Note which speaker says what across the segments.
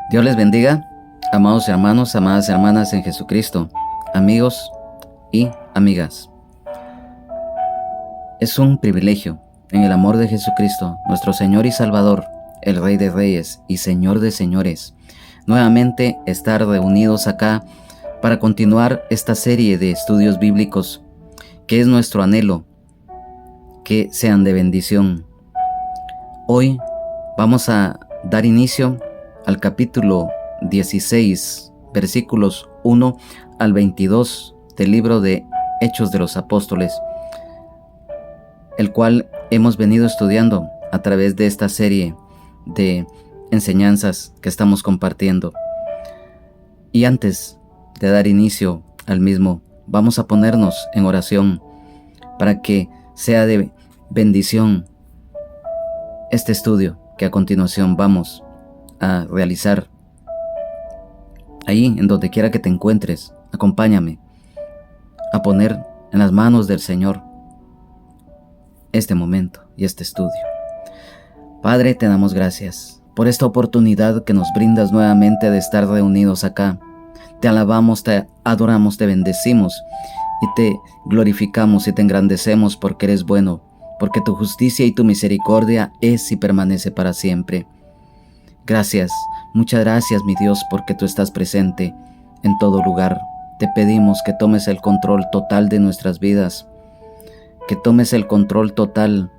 Speaker 1: Dios les bendiga, amados hermanos, amadas hermanas en Jesucristo, amigos y amigas. Es un privilegio, en el amor de Jesucristo, nuestro Señor y Salvador, el Rey de Reyes y Señor de Señores, nuevamente estar reunidos acá para continuar esta serie de estudios bíblicos, que es nuestro anhelo, que sean de bendición. Hoy vamos a dar inicio al capítulo 16, versículos 1 al 22 del libro de Hechos de los Apóstoles, el cual hemos venido estudiando a través de esta serie de enseñanzas que estamos compartiendo. Y antes de dar inicio al mismo, vamos a ponernos en oración para que sea de bendición este estudio que a continuación vamos a realizar. Ahí, en donde quiera que te encuentres, acompáñame a poner en las manos del Señor este momento y este estudio. Padre, te damos gracias por esta oportunidad que nos brindas nuevamente de estar reunidos acá. Te alabamos, te adoramos, te bendecimos y te glorificamos y te engrandecemos porque eres bueno, porque tu justicia y tu misericordia es y permanece para siempre. Gracias, muchas gracias, mi Dios, porque tú estás presente en todo lugar. Te pedimos que tomes el control total de nuestras vidas, que tomes el control total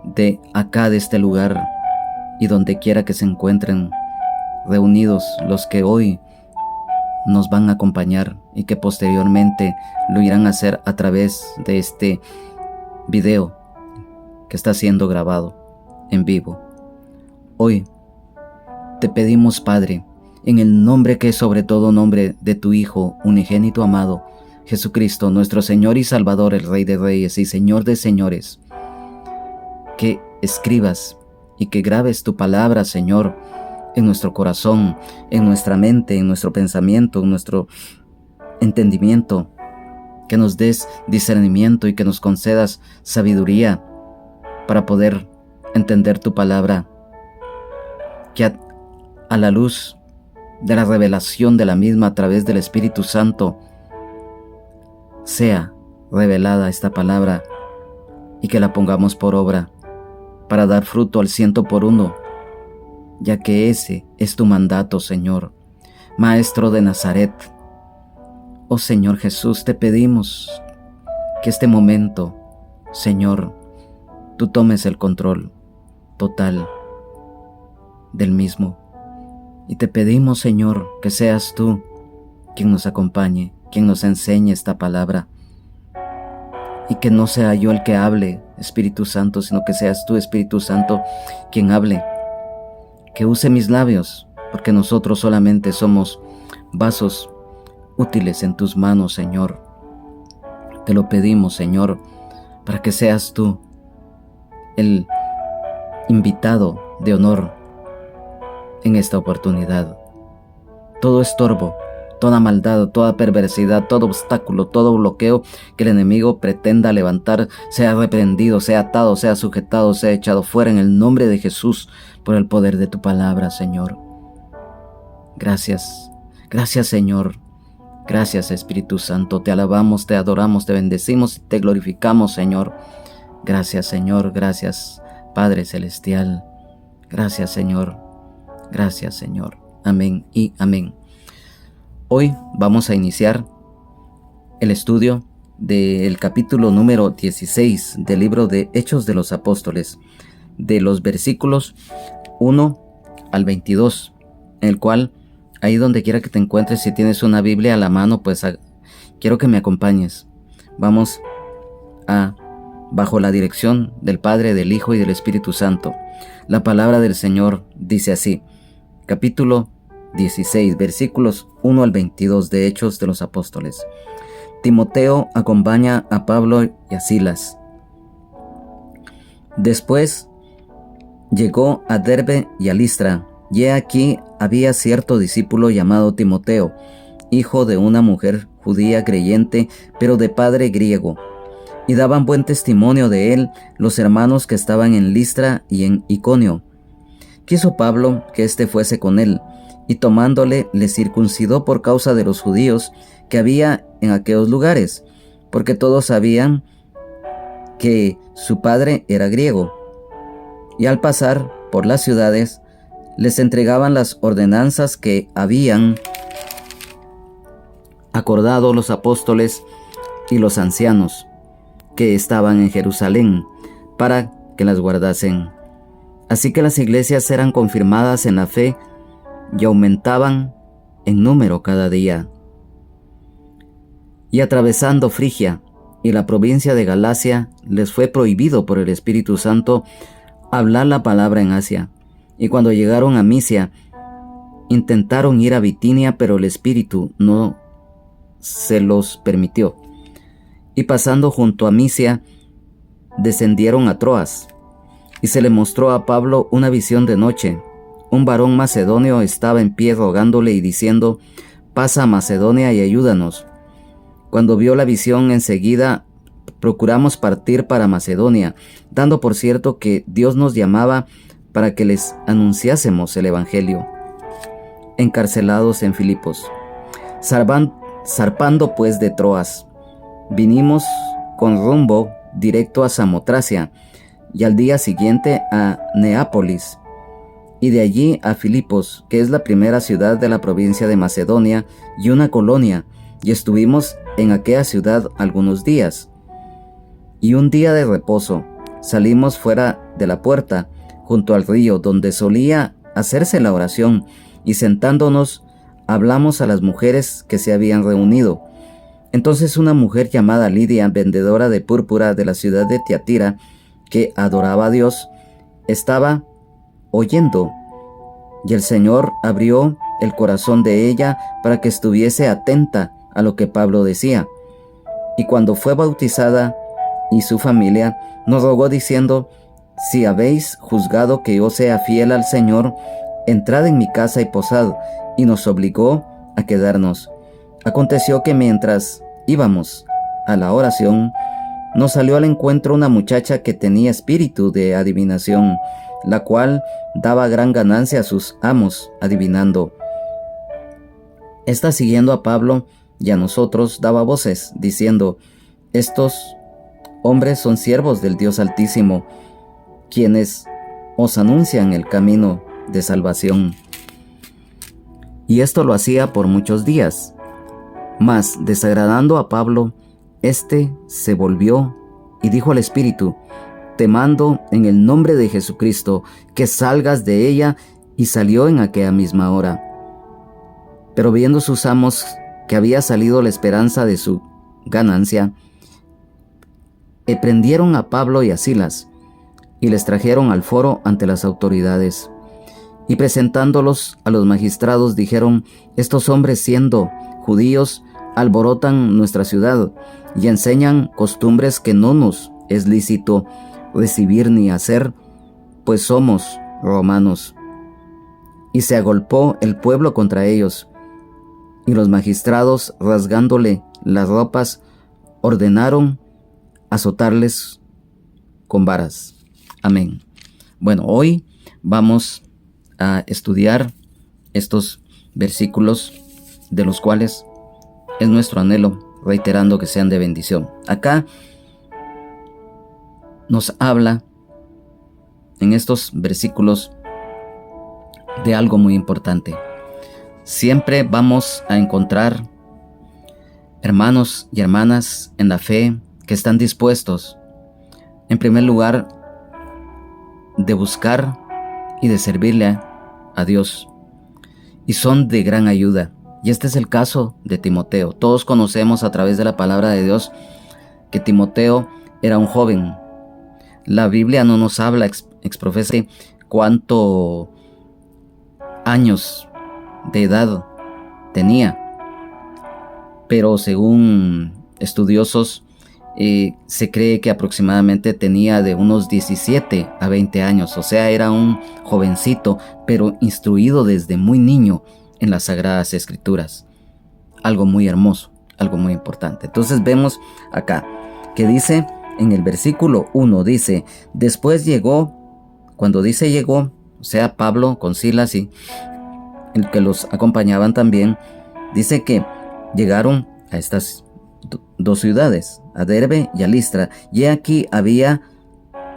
Speaker 1: de acá, de este lugar, y donde quiera que se encuentren reunidos los que hoy nos van a acompañar y que posteriormente lo irán a hacer a través de este video que está siendo grabado en vivo. Hoy te pedimos, Padre, en el nombre que es sobre todo nombre de tu Hijo unigénito amado, Jesucristo, nuestro Señor y Salvador, el Rey de Reyes y Señor de Señores, que escribas y que grabes tu palabra, Señor, en nuestro corazón, en nuestra mente, en nuestro pensamiento, en nuestro entendimiento, que nos des discernimiento y que nos concedas sabiduría para poder entender tu palabra, que a la luz de la revelación de la misma a través del Espíritu Santo sea revelada esta palabra y que la pongamos por obra para dar fruto al 100 por 1, ya que ese es tu mandato, Señor, Maestro de Nazaret. Oh Señor Jesús, te pedimos que este momento, Señor, tú tomes el control total del mismo. Y te pedimos, Señor, que seas tú quien nos acompañe, quien nos enseñe esta palabra. Y que no sea yo el que hable, Espíritu Santo, sino que seas tú, Espíritu Santo, quien hable. Que use mis labios, porque nosotros solamente somos vasos útiles en tus manos, Señor. Te lo pedimos, Señor, para que seas tú el invitado de honor en esta oportunidad. Todo estorbo, toda maldad, toda perversidad, todo obstáculo, todo bloqueo que el enemigo pretenda levantar, sea reprendido, sea atado, sea sujetado, sea echado fuera en el nombre de Jesús, por el poder de tu palabra, Señor. Gracias, gracias, Señor. Gracias, Espíritu Santo. Te alabamos, te adoramos, te bendecimos y te glorificamos, Señor. Gracias, Señor. Gracias, Padre Celestial. Gracias, Señor. Gracias, Señor. Amén y amén. Hoy vamos a iniciar el estudio del capítulo número 16 del libro de Hechos de los Apóstoles, de los versículos 1 al 22, en el cual, ahí donde quiera que te encuentres, si tienes una Biblia a la mano, pues quiero que me acompañes. Vamos a, bajo la dirección del Padre, del Hijo y del Espíritu Santo. La palabra del Señor dice así, capítulo 16, versículos 1 al 22 de Hechos de los Apóstoles. Timoteo acompaña a Pablo y a Silas. Después llegó a Derbe y a Listra, y he aquí había cierto discípulo llamado Timoteo, hijo de una mujer judía creyente, pero de padre griego, y daban buen testimonio de él los hermanos que estaban en Listra y en Iconio. Quiso Pablo que éste fuese con él, y tomándole le circuncidó por causa de los judíos que había en aquellos lugares, porque todos sabían que su padre era griego. Y al pasar por las ciudades, les entregaban las ordenanzas que habían acordado los apóstoles y los ancianos que estaban en Jerusalén, para que las guardasen. Así que las iglesias eran confirmadas en la fe y aumentaban en número cada día. Y atravesando Frigia y la provincia de Galacia, les fue prohibido por el Espíritu Santo hablar la palabra en Asia. Y cuando llegaron a Misia, intentaron ir a Bitinia, pero el Espíritu no se los permitió. Y pasando junto a Misia, descendieron a Troas. Y se le mostró a Pablo una visión de noche. Un varón macedonio estaba en pie rogándole y diciendo: «Pasa a Macedonia y ayúdanos». Cuando vio la visión, enseguida procuramos partir para Macedonia, dando por cierto que Dios nos llamaba para que les anunciásemos el Evangelio. Encarcelados en Filipos. Zarpando pues de Troas, vinimos con rumbo directo a Samotracia, y al día siguiente a Neápolis, y de allí a Filipos, que es la primera ciudad de la provincia de Macedonia y una colonia, y estuvimos en aquella ciudad algunos días. Y un día de reposo salimos fuera de la puerta, junto al río, donde solía hacerse la oración, y sentándonos hablamos a las mujeres que se habían reunido. Entonces una mujer llamada Lidia, vendedora de púrpura de la ciudad de Tiatira, que adoraba a Dios, estaba oyendo, y el Señor abrió el corazón de ella para que estuviese atenta a lo que Pablo decía. Y cuando fue bautizada y su familia, nos rogó diciendo: «Si habéis juzgado que yo sea fiel al Señor, entrad en mi casa y posad», y nos obligó a quedarnos. Aconteció que mientras íbamos a la oración, nos salió al encuentro una muchacha que tenía espíritu de adivinación, la cual daba gran ganancia a sus amos adivinando. Esta, siguiendo a Pablo y a nosotros, daba voces, diciendo: «Estos hombres son siervos del Dios Altísimo, quienes os anuncian el camino de salvación». Y esto lo hacía por muchos días. Mas, desagradando a Pablo, éste se volvió y dijo al espíritu: «Te mando en el nombre de Jesucristo que salgas de ella», y salió en aquella misma hora. Pero viendo sus amos que había salido la esperanza de su ganancia, prendieron a Pablo y a Silas, y les trajeron al foro ante las autoridades. Y presentándolos a los magistrados, dijeron: «Estos hombres, siendo judíos, alborotan nuestra ciudad y enseñan costumbres que no nos es lícito recibir ni hacer, pues somos romanos». Y se agolpó el pueblo contra ellos, y los magistrados, rasgándole las ropas, ordenaron azotarles con varas. Amén. Bueno, hoy vamos a estudiar estos versículos, de los cuales es nuestro anhelo, reiterando que sean de bendición. Acá nos habla en estos versículos de algo muy importante. Siempre vamos a encontrar hermanos y hermanas en la fe que están dispuestos, en primer lugar, de buscar y de servirle a Dios, y son de gran ayuda. Y este es el caso de Timoteo. Todos conocemos a través de la palabra de Dios que Timoteo era un joven. La Biblia no nos habla exprofese cuántos años de edad tenía, pero según estudiosos se cree que aproximadamente tenía de unos 17 a 20 años, o sea, era un jovencito, pero instruido desde muy niño en las Sagradas Escrituras. Algo muy hermoso, algo muy importante. Entonces vemos acá que dice en el versículo 1, dice: «Después llegó», cuando dice llegó, o sea, Pablo con Silas y el que los acompañaban también, dice que llegaron a estas dos ciudades, a Derbe y a Listra, y aquí había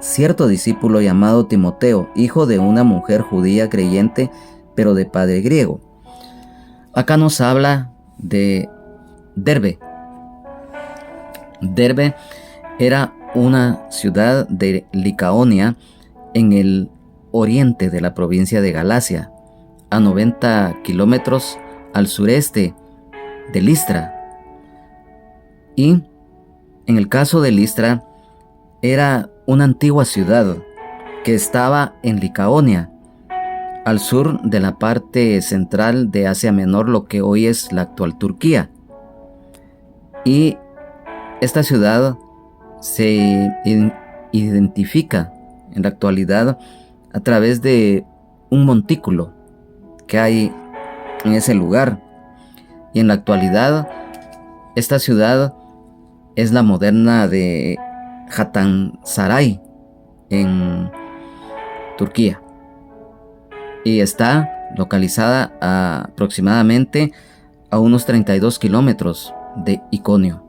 Speaker 1: cierto discípulo llamado Timoteo, hijo de una mujer judía creyente, pero de padre griego. Acá nos habla de Derbe. Derbe era una ciudad de Licaonia en el oriente de la provincia de Galacia, a 90 kilómetros al sureste de Listra. Y en el caso de Listra, era una antigua ciudad que estaba en Licaonia, al sur de la parte central de Asia Menor, lo que hoy es la actual Turquía. Y esta ciudad se identifica en la actualidad a través de un montículo que hay en ese lugar. Y en la actualidad, esta ciudad es la moderna de Hataysaray en Turquía. Y está localizada aproximadamente a unos 32 kilómetros de Iconio.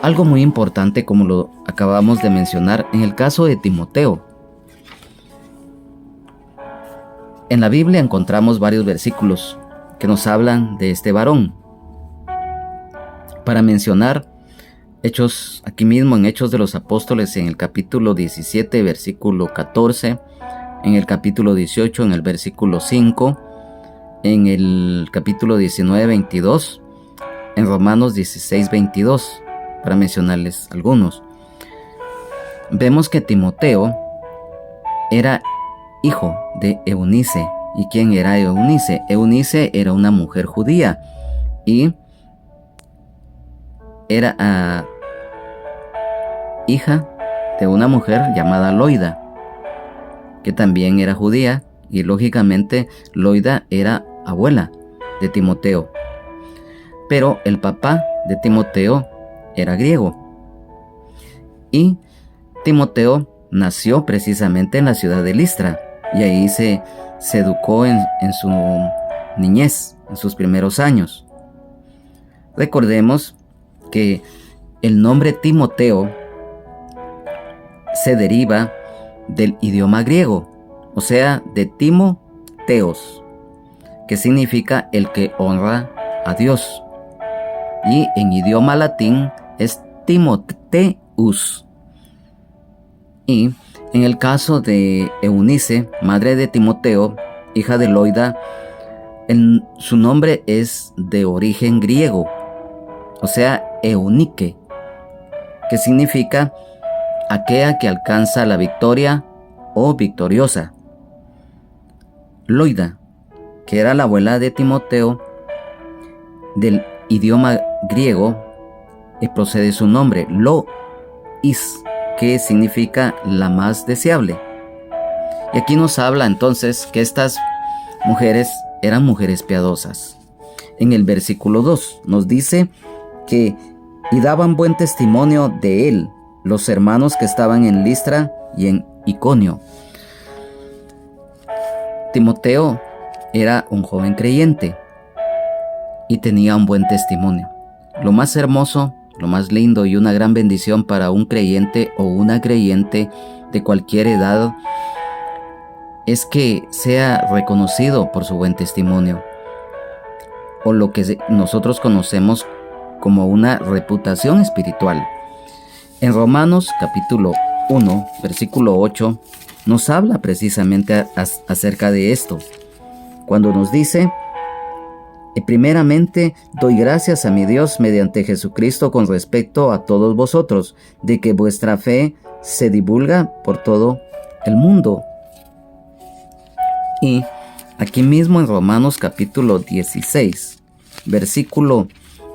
Speaker 1: Algo muy importante, como lo acabamos de mencionar, en el caso de Timoteo. En la Biblia encontramos varios versículos que nos hablan de este varón. Para mencionar Hechos, aquí mismo en Hechos de los Apóstoles, en el capítulo 17, versículo 14, en el capítulo 18, en el versículo 5, en el capítulo 19, 22, en Romanos 16, 22, para mencionarles algunos. Vemos que Timoteo era hijo de Eunice. ¿Y quién era Eunice? Eunice era una mujer judía y era hija de una mujer llamada Loida, que también era judía, y lógicamente Loida era abuela de Timoteo. Pero el papá de Timoteo era griego. Y Timoteo nació precisamente en la ciudad de Listra, y ahí se educó en su niñez, en sus primeros años. Recordemos que el nombre Timoteo se deriva del idioma griego, o sea, de Timoteos, que significa el que honra a Dios. Y en idioma latín es Timoteus. Y en el caso de Eunice, madre de Timoteo, hija de Loida, su nombre es de origen griego, o sea, Eunice, que significa aquella que alcanza la victoria o victoriosa. Loida, que era la abuela de Timoteo, del idioma griego, procede su nombre, Lois, que significa la más deseable. Y aquí nos habla entonces que estas mujeres eran mujeres piadosas. En el versículo 2 nos dice que y daban buen testimonio de él los hermanos que estaban en Listra y en Iconio. Timoteo era un joven creyente y tenía un buen testimonio. Lo más hermoso, lo más lindo y una gran bendición para un creyente o una creyente de cualquier edad es que sea reconocido por su buen testimonio, o lo que nosotros conocemos como una reputación espiritual. En Romanos capítulo 1, versículo 8, nos habla precisamente acerca de esto, cuando nos dice: primeramente doy gracias a mi Dios mediante Jesucristo con respecto a todos vosotros, de que vuestra fe se divulga por todo el mundo. Y aquí mismo en Romanos capítulo 16, versículo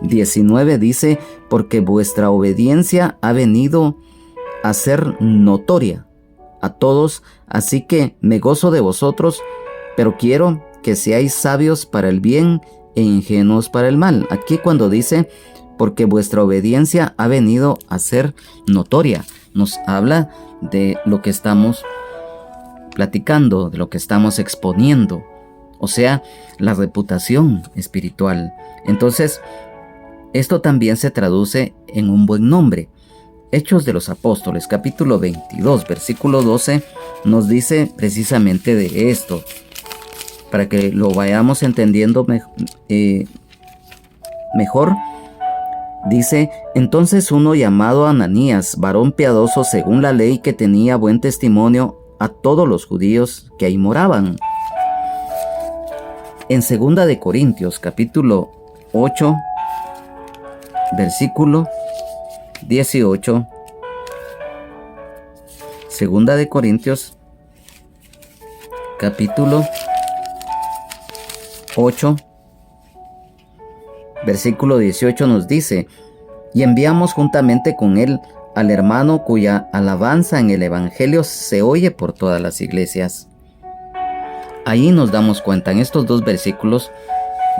Speaker 1: 19 dice: porque vuestra obediencia ha venido a ser notoria a todos, así que me gozo de vosotros, pero quiero que seáis sabios para el bien e ingenuos para el mal. Aquí cuando dice porque vuestra obediencia ha venido a ser notoria, nos habla de lo que estamos platicando, de lo que estamos exponiendo, o sea, la reputación espiritual. Entonces, esto también se traduce en un buen nombre. Hechos de los Apóstoles, capítulo 22, versículo 12, nos dice precisamente de esto, para que lo vayamos entendiendo mejor. Dice: entonces uno llamado Ananías, varón piadoso según la ley, que tenía buen testimonio a todos los judíos que ahí moraban. En 2 de Corintios, capítulo 8, versículo 18, 2 de Corintios, capítulo 8, versículo 18 nos dice: y enviamos juntamente con él al hermano cuya alabanza en el evangelio se oye por todas las iglesias. Ahí nos damos cuenta en estos dos versículos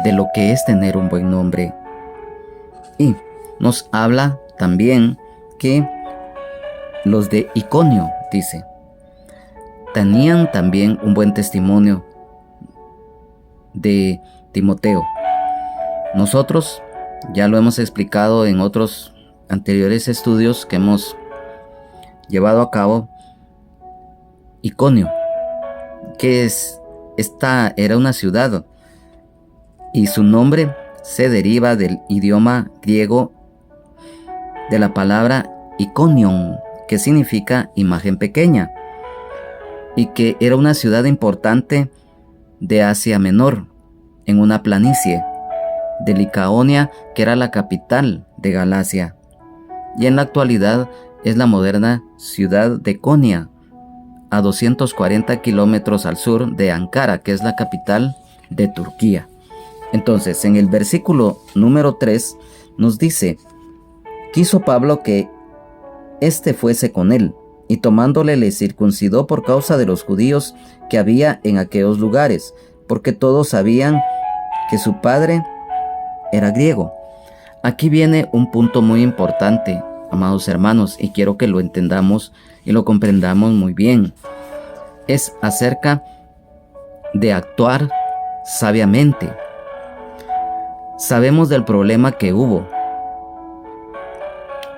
Speaker 1: de lo que es tener un buen nombre. Y nos habla también que los de Iconio, dice, tenían también un buen testimonio de Timoteo. Nosotros ya lo hemos explicado en otros anteriores estudios que hemos llevado a cabo. Iconio, que esta era una ciudad, y su nombre se deriva del idioma griego de la palabra Iconion, que significa imagen pequeña, y que era una ciudad importante de Asia Menor, en una planicie de Licaonia, que era la capital de Galacia, y en la actualidad es la moderna ciudad de Konya, a 240 kilómetros al sur de Ankara, que es la capital de Turquía. Entonces, en el versículo número 3 nos dice: quiso Pablo que éste fuese con él, y tomándole le circuncidó por causa de los judíos que había en aquellos lugares, porque todos sabían que su padre era griego. Aquí viene un punto muy importante, amados hermanos, y quiero que lo entendamos y lo comprendamos muy bien. Es acerca de actuar sabiamente. Sabemos del problema que hubo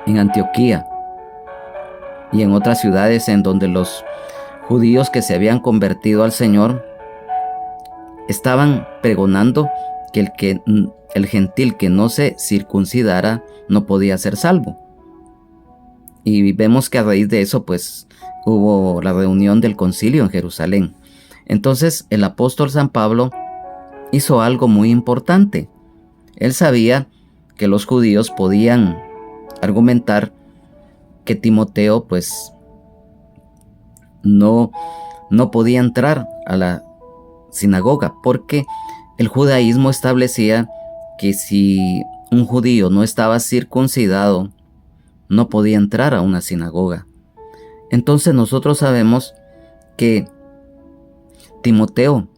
Speaker 1: en Antioquía y en otras ciudades en donde los judíos que se habían convertido al Señor estaban pregonando que el gentil que no se circuncidara no podía ser salvo. Y vemos que a raíz de eso pues hubo la reunión del concilio en Jerusalén. Entonces el apóstol San Pablo hizo algo muy importante. Él sabía que los judíos podían argumentar que Timoteo pues no podía entrar a la sinagoga, porque el judaísmo establecía que si un judío no estaba circuncidado, no podía entrar a una sinagoga. Entonces nosotros sabemos que Timoteo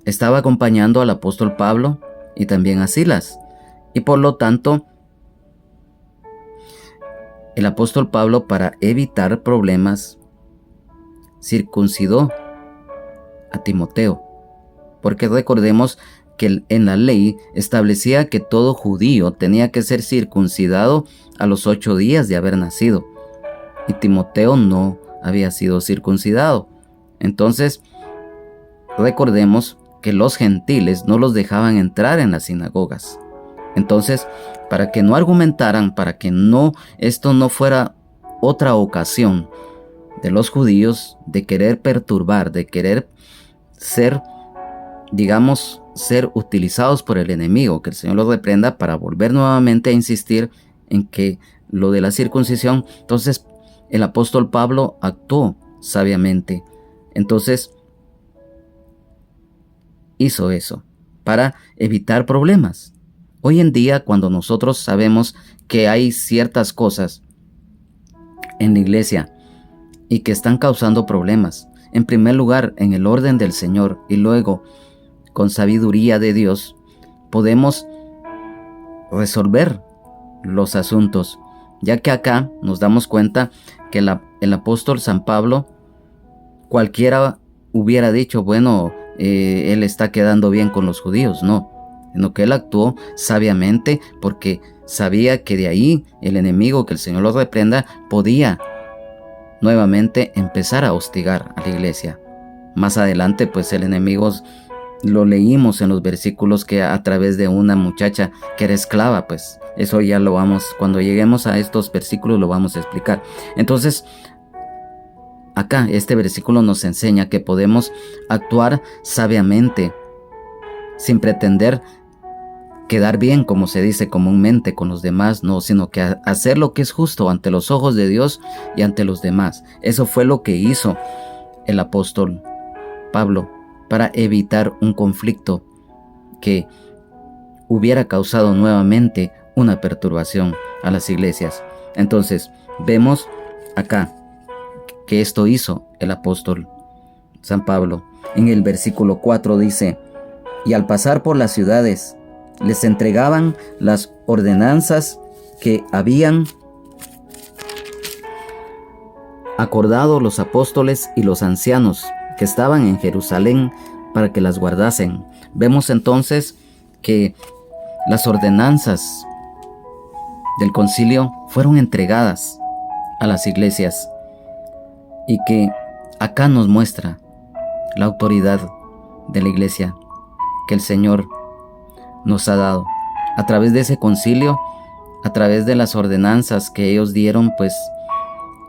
Speaker 1: estaba acompañando al apóstol Pablo y también a Silas, y por lo tanto el apóstol Pablo, para evitar problemas, circuncidó a Timoteo, porque recordemos que en la ley establecía que todo judío tenía que ser circuncidado a los 8 días de haber nacido, y Timoteo no había sido circuncidado. Entonces recordemos que los gentiles no los dejaban entrar en las sinagogas. Entonces, para que no argumentaran, para que esto no fuera otra ocasión de los judíos de querer perturbar, de querer ser utilizados por el enemigo, que el Señor los reprenda, para volver nuevamente a insistir en que lo de la circuncisión. Entonces el apóstol Pablo actuó sabiamente. Entonces hizo eso para evitar problemas. Hoy en día, cuando nosotros sabemos que hay ciertas cosas en la iglesia y que están causando problemas, en primer lugar en el orden del Señor y luego con sabiduría de Dios, podemos resolver los asuntos, ya que acá nos damos cuenta que el apóstol San Pablo, cualquiera hubiera dicho, bueno, él está quedando bien con los judíos, no, sino que él actuó sabiamente porque sabía que de ahí el enemigo, que el Señor lo reprenda, podía nuevamente empezar a hostigar a la iglesia. Más adelante, pues el enemigo lo leímos en los versículos que a través de una muchacha que era esclava, pues eso ya lo vamos, cuando lleguemos a estos versículos lo vamos a explicar. Entonces, acá este versículo nos enseña que podemos actuar sabiamente, sin pretender quedar bien, como se dice comúnmente, con los demás, no, sino que hacer lo que es justo ante los ojos de Dios y ante los demás. Eso fue lo que hizo el apóstol Pablo para evitar un conflicto que hubiera causado nuevamente una perturbación a las iglesias. Entonces, vemos acá que esto hizo el apóstol San Pablo. En el versículo 4 dice: y al pasar por las ciudades, les entregaban las ordenanzas que habían acordado los apóstoles y los ancianos que estaban en Jerusalén para que las guardasen. Vemos entonces que las ordenanzas del concilio fueron entregadas a las iglesias y que acá nos muestra la autoridad de la iglesia que el Señor nos ha dado. A través de ese concilio, a través de las ordenanzas que ellos dieron, pues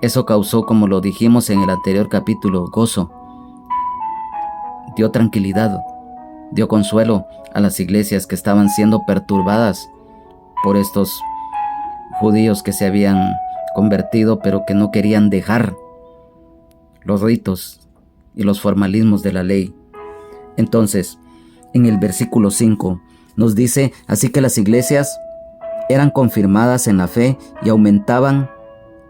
Speaker 1: eso causó, como lo dijimos en el anterior capítulo, gozo. Dio tranquilidad, dio consuelo a las iglesias que estaban siendo perturbadas por estos judíos que se habían convertido, pero que no querían dejar los ritos y los formalismos de la ley. Entonces, en el versículo 5 nos dice: así que las iglesias eran confirmadas en la fe y aumentaban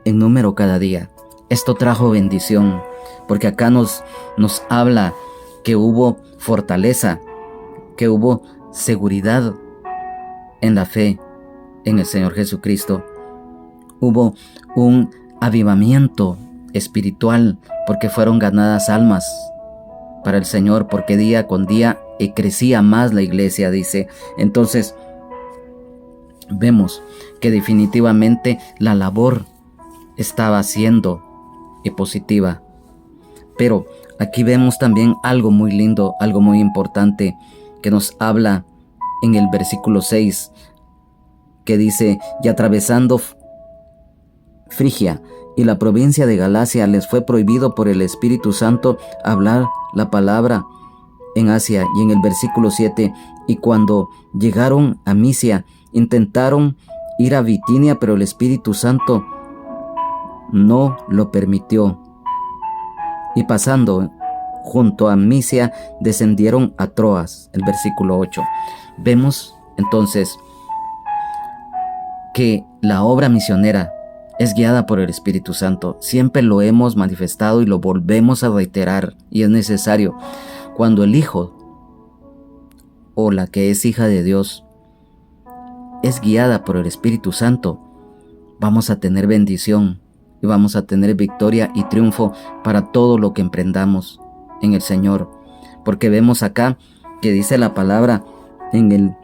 Speaker 1: en número cada día. Esto trajo bendición, porque acá nos habla que hubo fortaleza, que hubo seguridad en la fe en el Señor Jesucristo. Hubo un avivamiento espiritual, porque fueron ganadas almas para el Señor, porque día con día crecía más la iglesia, dice. Entonces, vemos que definitivamente la labor estaba siendo positiva. Pero aquí vemos también algo muy lindo, algo muy importante, que nos habla en el versículo 6, que dice: y atravesando Frigia y la provincia de Galacia, les fue prohibido por el Espíritu Santo hablar la palabra en Asia. Y en el versículo 7, y cuando llegaron a Misia, intentaron ir a Bitinia, pero el Espíritu Santo no lo permitió. Y pasando junto a Misia, descendieron a Troas. El versículo 8. Vemos entonces que la obra misionera es guiada por el Espíritu Santo. Siempre lo hemos manifestado y lo volvemos a reiterar, y es necesario. Cuando el hijo o la que es hija de Dios es guiada por el Espíritu Santo, vamos a tener bendición y vamos a tener victoria y triunfo para todo lo que emprendamos en el Señor. Porque vemos acá que dice la palabra en el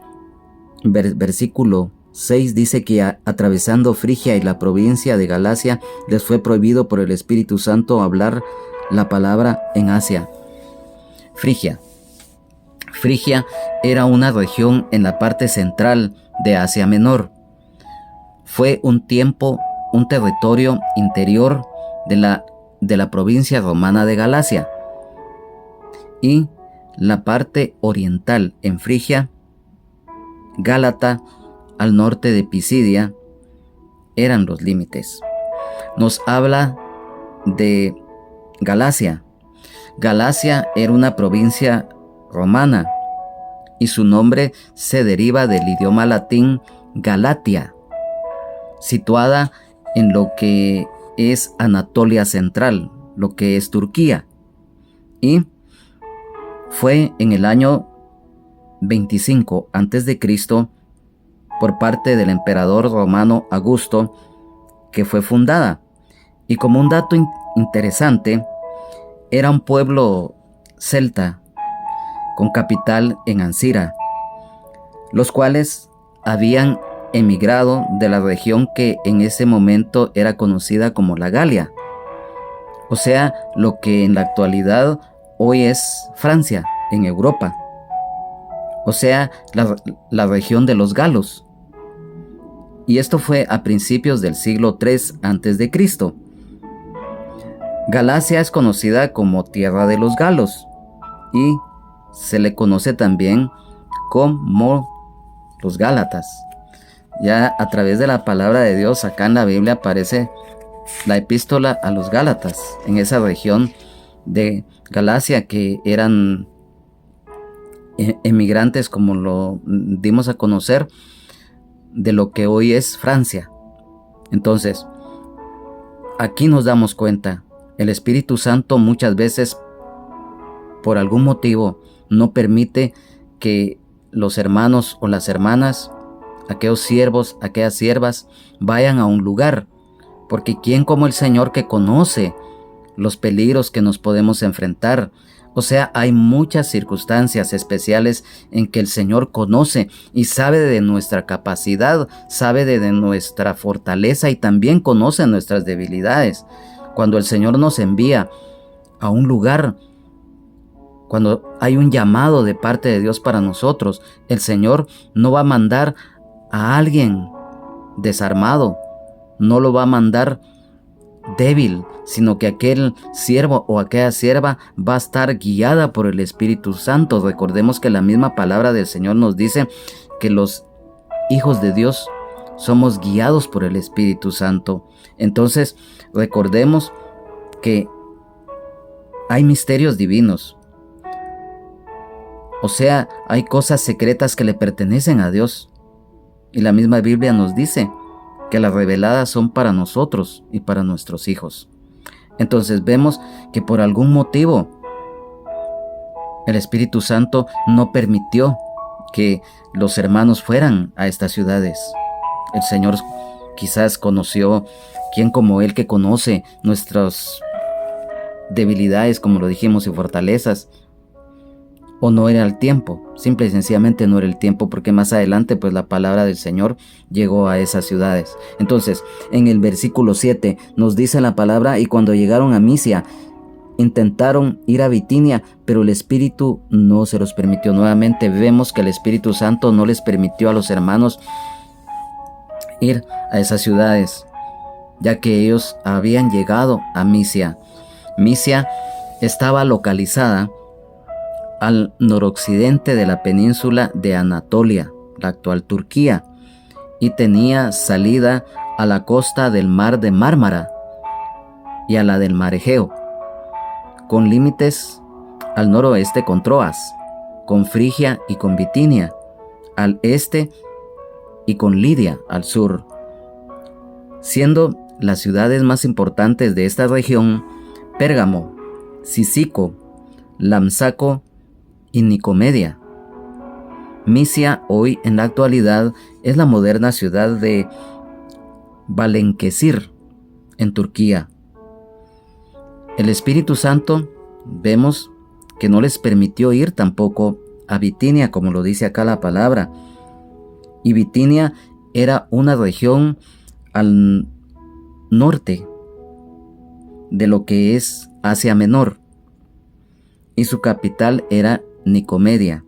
Speaker 1: versículo 6, dice que atravesando Frigia y la provincia de Galacia, les fue prohibido por el Espíritu Santo hablar la palabra en Asia. Frigia era una región en la parte central de Asia Menor. Fue un territorio interior de la provincia romana de Galacia. Y la parte oriental en Frigia, Gálata, al norte de Pisidia, eran los límites. Nos habla de Galacia. Galacia era una provincia romana y su nombre se deriva del idioma latín Galatia, situada en lo que es Anatolia Central, lo que es Turquía. Y fue en el año 25 a.C., por parte del emperador romano Augusto, que fue fundada. Y como un dato interesante, era un pueblo celta con capital en Ancira, los cuales habían emigrado de la región que en ese momento era conocida como la Galia, o sea, lo que en la actualidad hoy es Francia, en Europa, o sea, la región de los galos. Y esto fue a principios del siglo III a.C. Galacia es conocida como Tierra de los Galos y se le conoce también como los Gálatas. Ya a través de la palabra de Dios, acá en la Biblia aparece la epístola a los Gálatas, en esa región de Galacia que eran emigrantes, como lo dimos a conocer, de lo que hoy es Francia. Entonces, aquí nos damos cuenta, el Espíritu Santo muchas veces, por algún motivo, no permite que los hermanos o las hermanas, aquellos siervos, aquellas siervas, vayan a un lugar, porque ¿quién como el Señor que conoce los peligros que nos podemos enfrentar? O sea, hay muchas circunstancias especiales en que el Señor conoce y sabe de nuestra capacidad, sabe de nuestra fortaleza y también conoce nuestras debilidades. Cuando el Señor nos envía a un lugar, cuando hay un llamado de parte de Dios para nosotros, el Señor no va a mandar a alguien desarmado, no lo va a mandar débil, sino que aquel siervo o aquella sierva va a estar guiada por el Espíritu Santo. Recordemos que la misma palabra del Señor nos dice que los hijos de Dios somos guiados por el Espíritu Santo. Entonces, recordemos que hay misterios divinos. O sea, hay cosas secretas que le pertenecen a Dios. Y la misma Biblia nos dice que las reveladas son para nosotros y para nuestros hijos. Entonces vemos que por algún motivo el Espíritu Santo no permitió que los hermanos fueran a estas ciudades. El Señor quizás conoció, ¿quién como Él que conoce nuestras debilidades, como lo dijimos, y fortalezas? O no era el tiempo, simple y sencillamente no era el tiempo, porque más adelante pues la palabra del Señor llegó a esas ciudades. Entonces, en el versículo 7 nos dice la palabra: y cuando llegaron a Misia, intentaron ir a Bitinia, pero el Espíritu no se los permitió. Nuevamente vemos que el Espíritu Santo no les permitió a los hermanos ir a esas ciudades, ya que ellos habían llegado a Misia. Misia estaba localizada al noroccidente de la península de Anatolia, la actual Turquía, y tenía salida a la costa del mar de Mármara y a la del mar Egeo, con límites al noroeste con Troas, con Frigia y con Bitinia al este y con Lidia al sur, siendo las ciudades más importantes de esta región Pérgamo, Cícico, Lámsaco y Nicomedia. Misia hoy en la actualidad es la moderna ciudad de Balenquesir en Turquía. El Espíritu Santo vemos que no les permitió ir tampoco a Bitinia, como lo dice acá la palabra. Y Bitinia era una región al norte de lo que es Asia Menor, y su capital era Nicomedia.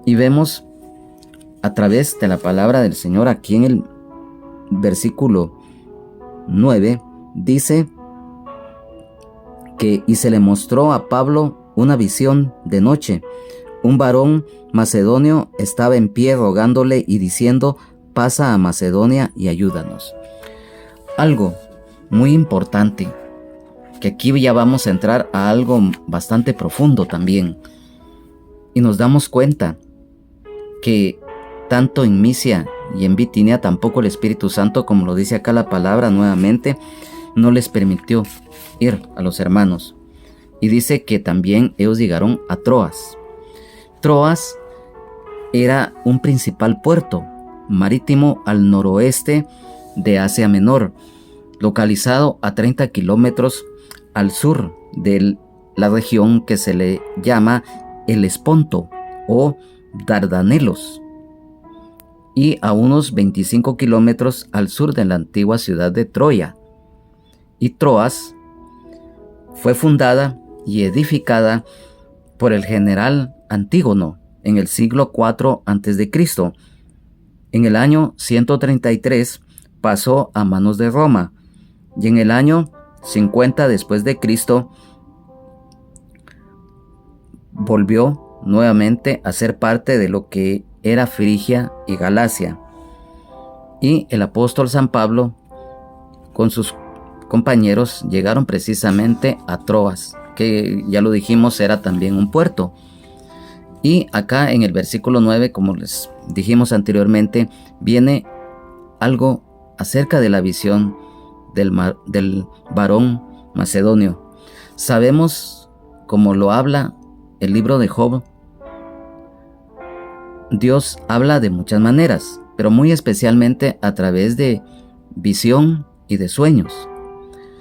Speaker 1: Y vemos a través de la palabra del Señor aquí en el versículo 9, dice que y se le mostró a Pablo una visión de noche. Un varón macedonio estaba en pie rogándole y diciendo: pasa a Macedonia y ayúdanos. Algo muy importante, que aquí ya vamos a entrar a algo bastante profundo también, y nos damos cuenta que tanto en Misia y en Bitinia tampoco el Espíritu Santo, como lo dice acá la palabra nuevamente, no les permitió ir a los hermanos. Y dice que también ellos llegaron a Troas. Troas era un principal puerto marítimo al noroeste de Asia Menor, localizado a 30 kilómetros al sur del la región que se le llama el Esponto o Dardanelos, y a unos 25 kilómetros al sur de la antigua ciudad de Troya. Y Troas fue fundada y edificada por el general Antígono en el siglo IV a.C. En el año 133 pasó a manos de Roma, y en el año 50 después de Cristo volvió nuevamente a ser parte de lo que era Frigia y Galacia. Y el apóstol San Pablo con sus compañeros llegaron precisamente a Troas, que ya lo dijimos era también un puerto. Y acá en el versículo 9, como les dijimos anteriormente, viene algo acerca de la visión del varón macedonio. Sabemos, como lo habla el libro de Job, Dios habla de muchas maneras, pero muy especialmente a través de visión y de sueños.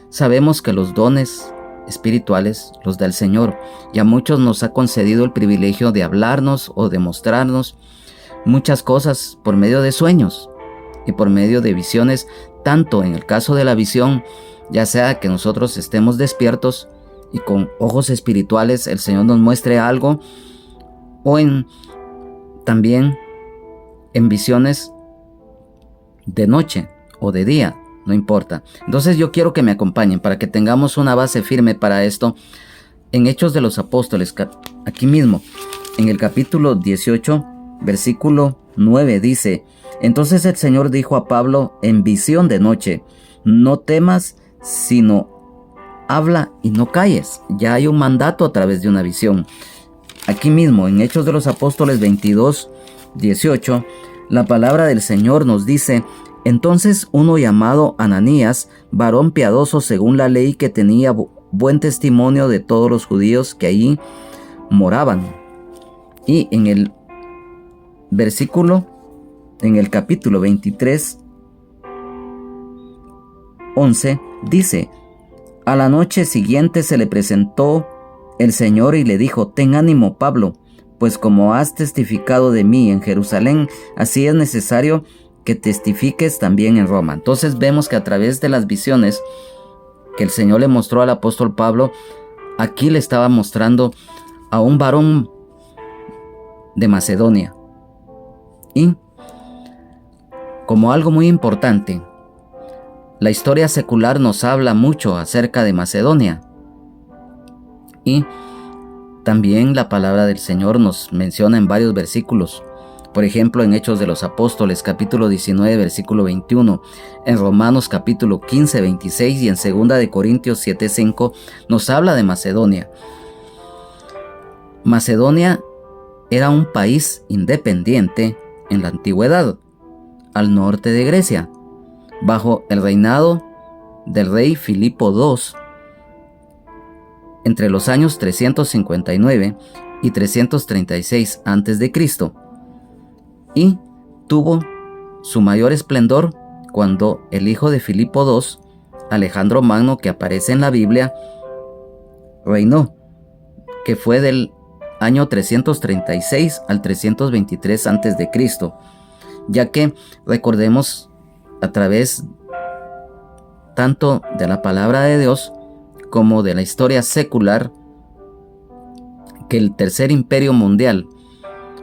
Speaker 1: Sabemos que los dones espirituales los da el Señor, y a muchos nos ha concedido el privilegio de hablarnos o de mostrarnos muchas cosas por medio de sueños y por medio de visiones, tanto en el caso de la visión, ya sea que nosotros estemos despiertos y con ojos espirituales el Señor nos muestre algo, o también en visiones de noche o de día, no importa. Entonces yo quiero que me acompañen para que tengamos una base firme para esto. En Hechos de los Apóstoles, aquí mismo, en el capítulo 18, versículo 9 dice: entonces el Señor dijo a Pablo en visión de noche: no temas, sino habla y no calles. Ya hay un mandato a través de una visión. Aquí mismo, en Hechos de los Apóstoles 22, 18, la palabra del Señor nos dice: entonces uno llamado Ananías, varón piadoso según la ley, que tenía buen testimonio de todos los judíos que allí moraban. Y en el capítulo 23, 11, dice: a la noche siguiente se le presentó el Señor y le dijo: ten ánimo, Pablo, pues como has testificado de mí en Jerusalén, así es necesario que testifiques también en Roma. Entonces vemos que a través de las visiones que el Señor le mostró al apóstol Pablo, aquí le estaba mostrando a un varón de Macedonia. Y como algo muy importante, la historia secular nos habla mucho acerca de Macedonia. Y también la palabra del Señor nos menciona en varios versículos. Por ejemplo, en Hechos de los Apóstoles, capítulo 19, versículo 21, en Romanos, capítulo 15, 26, y en 2 de Corintios 7, 5, nos habla de Macedonia. Macedonia era un país independiente en la antigüedad, al norte de Grecia, bajo el reinado del rey Filipo II, entre los años 359 y 336 a.C., y tuvo su mayor esplendor cuando el hijo de Filipo II, Alejandro Magno, que aparece en la Biblia, reinó, que fue del año 336 al 323 a.C., ya que recordemos a través tanto de la palabra de Dios como de la historia secular que el tercer imperio mundial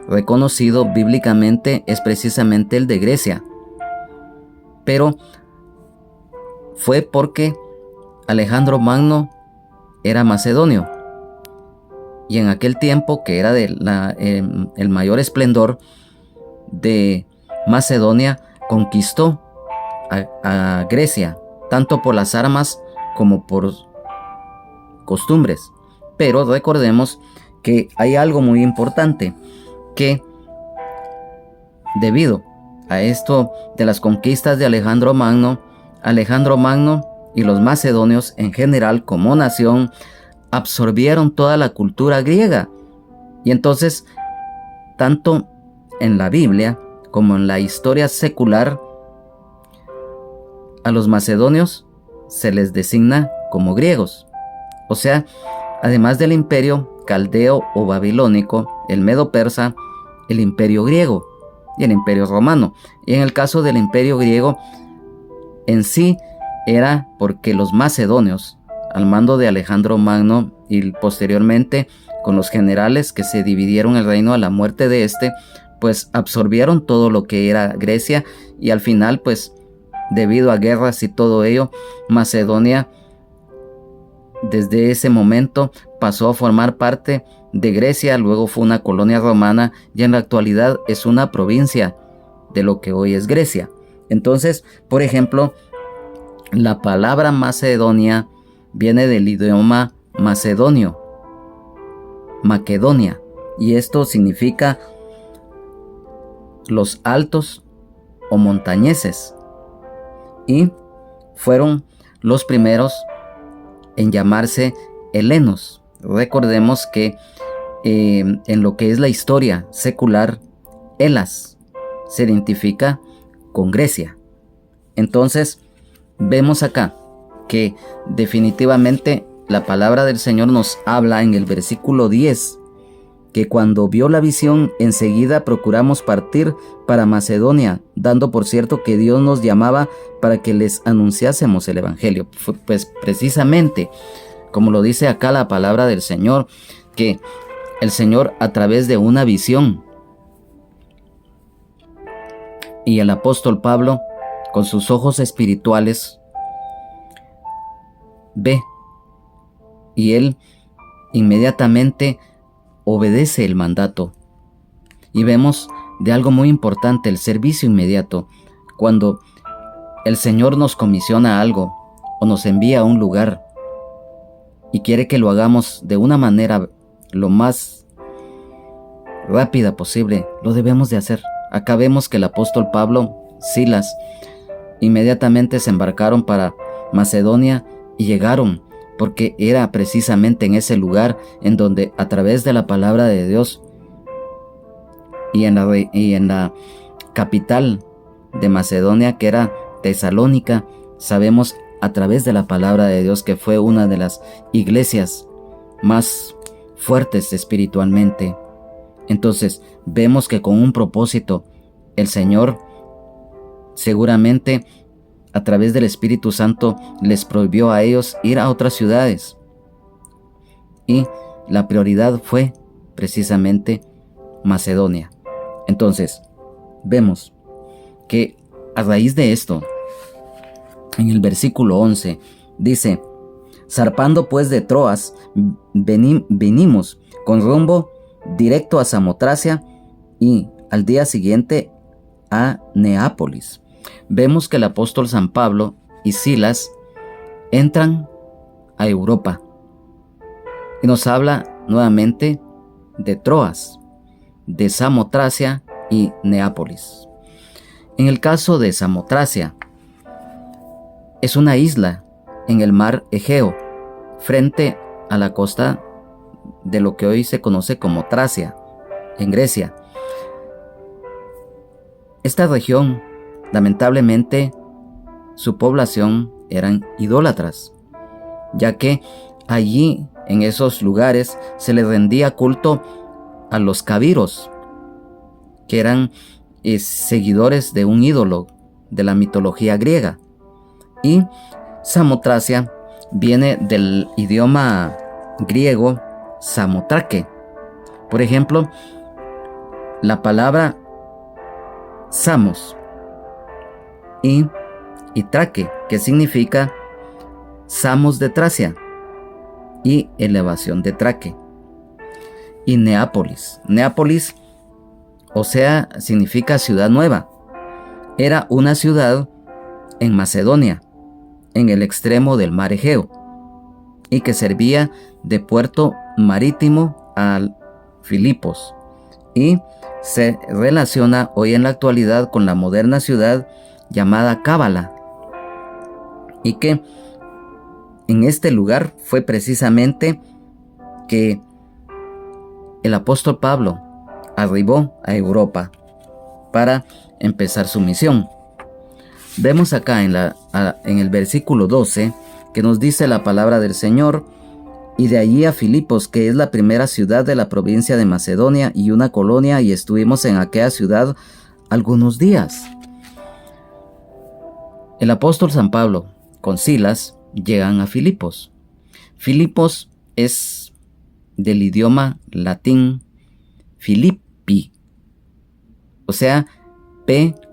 Speaker 1: reconocido bíblicamente es precisamente el de Grecia, pero fue porque Alejandro Magno era macedonio, y en aquel tiempo, que era el mayor esplendor de Macedonia, conquistó a Grecia, tanto por las armas como por costumbres. Pero recordemos que hay algo muy importante, que debido a esto de las conquistas de Alejandro Magno y los macedonios en general como nación absorbieron toda la cultura griega. Y entonces, tanto en la Biblia como en la historia secular, a los macedonios se les designa como griegos. O sea, además del imperio caldeo o babilónico, el medo-persa, el imperio griego y el imperio romano. Y en el caso del imperio griego en sí era porque los macedonios, al mando de Alejandro Magno y posteriormente con los generales que se dividieron el reino a la muerte de este, pues absorbieron todo lo que era Grecia, y al final, pues debido a guerras y todo ello, Macedonia desde ese momento pasó a formar parte de Grecia, luego fue una colonia romana y en la actualidad es una provincia de lo que hoy es Grecia. Entonces, por ejemplo, la palabra Macedonia viene del idioma macedonio, Maquedonia, y esto significa los altos o montañeses, y fueron los primeros en llamarse helenos. Recordemos que en lo que es la historia secular, Elas se identifica con Grecia. Entonces vemos acá que definitivamente la palabra del Señor nos habla en el versículo 10, que cuando vio la visión enseguida procuramos partir para Macedonia, dando por cierto que Dios nos llamaba para que les anunciásemos el evangelio. Pues precisamente, como lo dice acá la palabra del Señor, que el Señor a través de una visión, y el apóstol Pablo con sus ojos espirituales ve, y él inmediatamente obedece el mandato. Y vemos de algo muy importante, el servicio inmediato. Cuando el Señor nos comisiona algo o nos envía a un lugar y quiere que lo hagamos de una manera lo más rápida posible, lo debemos de hacer. Acá vemos que el apóstol Pablo, Silas, inmediatamente se embarcaron para Macedonia y llegaron, porque era precisamente en ese lugar en donde a través de la palabra de Dios y en la capital de Macedonia, que era Tesalónica, sabemos a través de la palabra de Dios que fue una de las iglesias más fuertes espiritualmente. Entonces vemos que con un propósito el Señor seguramente a través del Espíritu Santo les prohibió a ellos ir a otras ciudades, y la prioridad fue precisamente Macedonia. Entonces vemos que a raíz de esto, en el versículo 11 dice: zarpando pues de Troas, venimos con rumbo directo a Samotracia y al día siguiente a Neápolis. Vemos que el apóstol San Pablo y Silas entran a Europa y nos habla nuevamente de Troas, de Samotracia y Neápolis. En el caso de Samotracia, es una isla en el mar Egeo, frente a la costa de lo que hoy se conoce como Tracia, en Grecia. Esta región, lamentablemente, su población eran idólatras, ya que allí, en esos lugares, se le rendía culto a los cabiros, que eran seguidores de un ídolo de la mitología griega. Y Samotracia viene del idioma griego Samotraque. Por ejemplo, la palabra Samos y Traque, que significa Samos de Tracia y elevación de Traque. Y Neápolis, o sea, significa ciudad nueva. Era una ciudad en Macedonia, en el extremo del mar Egeo, y que servía de puerto marítimo a Filipos, y se relaciona hoy en la actualidad con la moderna ciudad llamada Cábala, y que en este lugar fue precisamente que el apóstol Pablo arribó a Europa para empezar su misión. Vemos acá en el versículo 12 que nos dice la palabra del Señor: y de allí a Filipos, que es la primera ciudad de la provincia de Macedonia y una colonia, y estuvimos en aquella ciudad algunos días. El apóstol San Pablo con Silas llegan a Filipos. Filipos es del idioma latín Filippi, o sea, P-H-I-L-I-P-P-Pi.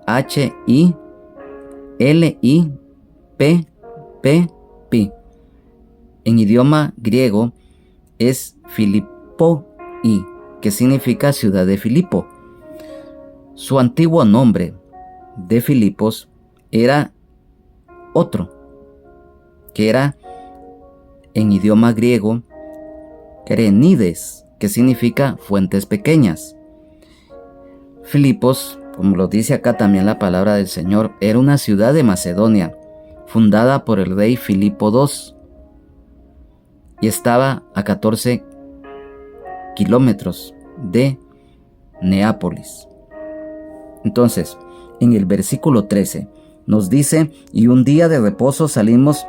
Speaker 1: En idioma griego es Filippoi, que significa ciudad de Filipo. Su antiguo nombre de Filipos era otro, que era en idioma griego Kerenides, que significa fuentes pequeñas. Filipos, como lo dice acá también la palabra del Señor, era una ciudad de Macedonia, fundada por el rey Filipo II, y estaba a 14 kilómetros de Neápolis. Entonces, en el versículo 13 nos dice: y un día de reposo salimos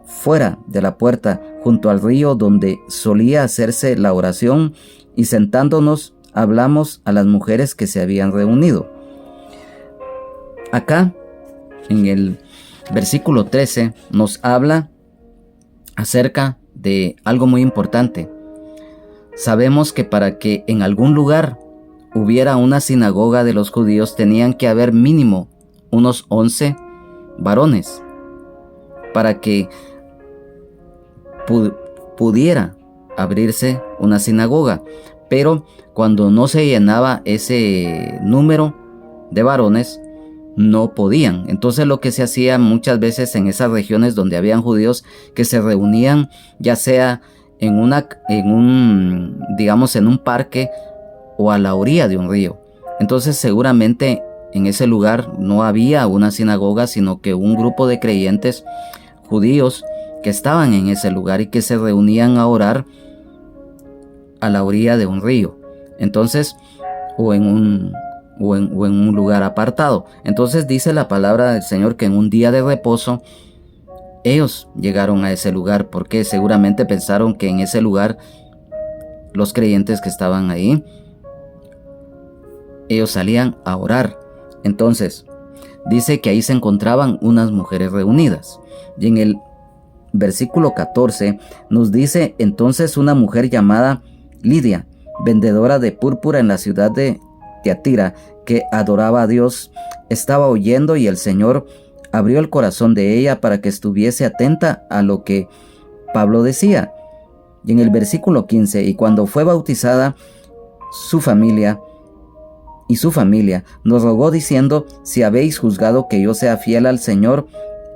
Speaker 1: fuera de la puerta, junto al río donde solía hacerse la oración, y sentándonos hablamos a las mujeres que se habían reunido. Acá, en el versículo 13, nos habla acerca de algo muy importante. Sabemos que para que en algún lugar hubiera una sinagoga de los judíos, tenían que haber mínimo unos 11 varones para que pudiera abrirse una sinagoga. Pero cuando no se llenaba ese número de varones, no podían. Entonces lo que se hacía muchas veces en esas regiones donde habían judíos, que se reunían ya sea en un parque o a la orilla de un río. Entonces seguramente en ese lugar no había una sinagoga, sino que un grupo de creyentes judíos que estaban en ese lugar y que se reunían a orar a la orilla de un río. Entonces, o en un lugar apartado. Entonces dice la palabra del Señor que en un día de reposo ellos llegaron a ese lugar, porque seguramente pensaron que en ese lugar los creyentes que estaban ahí, ellos salían a orar. Entonces dice que ahí se encontraban unas mujeres reunidas, y en el versículo 14 nos dice: entonces una mujer llamada Lidia, vendedora de púrpura en la ciudad de Tiatira, que adoraba a Dios, estaba oyendo, y el Señor abrió el corazón de ella para que estuviese atenta a lo que Pablo decía. Y en el versículo 15, y cuando fue bautizada su familia nos rogó diciendo: si habéis juzgado que yo sea fiel al Señor,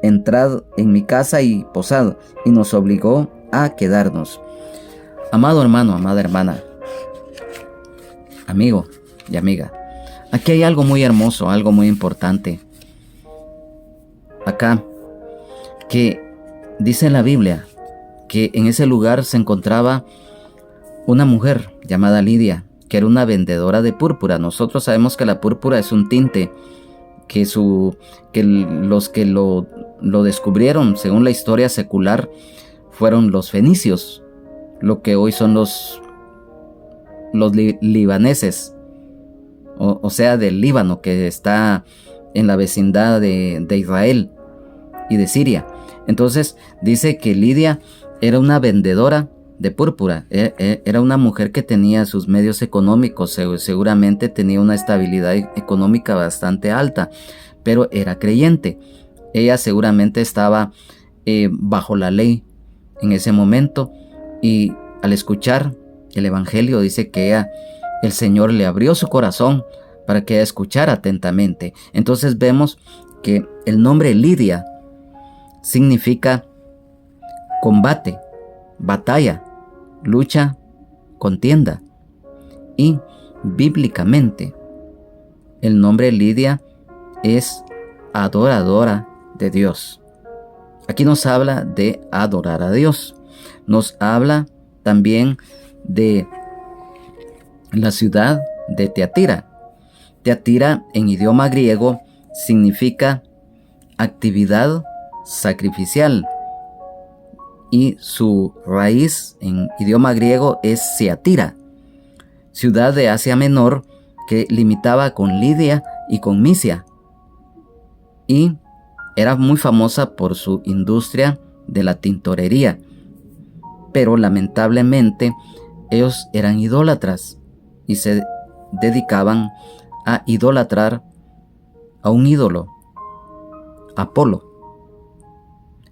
Speaker 1: entrad en mi casa y posad. Y nos obligó a quedarnos. Amado hermano, amada hermana, amigo y amiga, aquí hay algo muy hermoso, algo muy importante. Acá, que dice en la Biblia que en ese lugar se encontraba una mujer llamada Lidia, que era una vendedora de púrpura. Nosotros sabemos que la púrpura es un tinte que los que lo descubrieron, según la historia secular, fueron los fenicios, lo que hoy son los libaneses, o sea, del Líbano, que está en la vecindad de Israel y de Siria. Entonces dice que Lidia era una vendedora de púrpura, era una mujer que tenía sus medios económicos, seguramente tenía una estabilidad económica bastante alta, pero era creyente. Ella seguramente estaba bajo la ley en ese momento, y al escuchar el evangelio dice que el Señor le abrió su corazón para que ella escuchara atentamente. Entonces vemos que el nombre Lidia significa combate, batalla, lucha, contienda. Y bíblicamente el nombre Lidia es adoradora de Dios. Aquí nos habla de adorar a Dios. Nos habla también de la ciudad de Tiatira. Tiatira en idioma griego significa actividad sacrificial y su raíz en idioma griego es Ciatira, ciudad de Asia Menor que limitaba con Lidia y con Misia, y era muy famosa por su industria de la tintorería, pero lamentablemente ellos eran idólatras y se dedicaban a idolatrar a un ídolo, Apolo.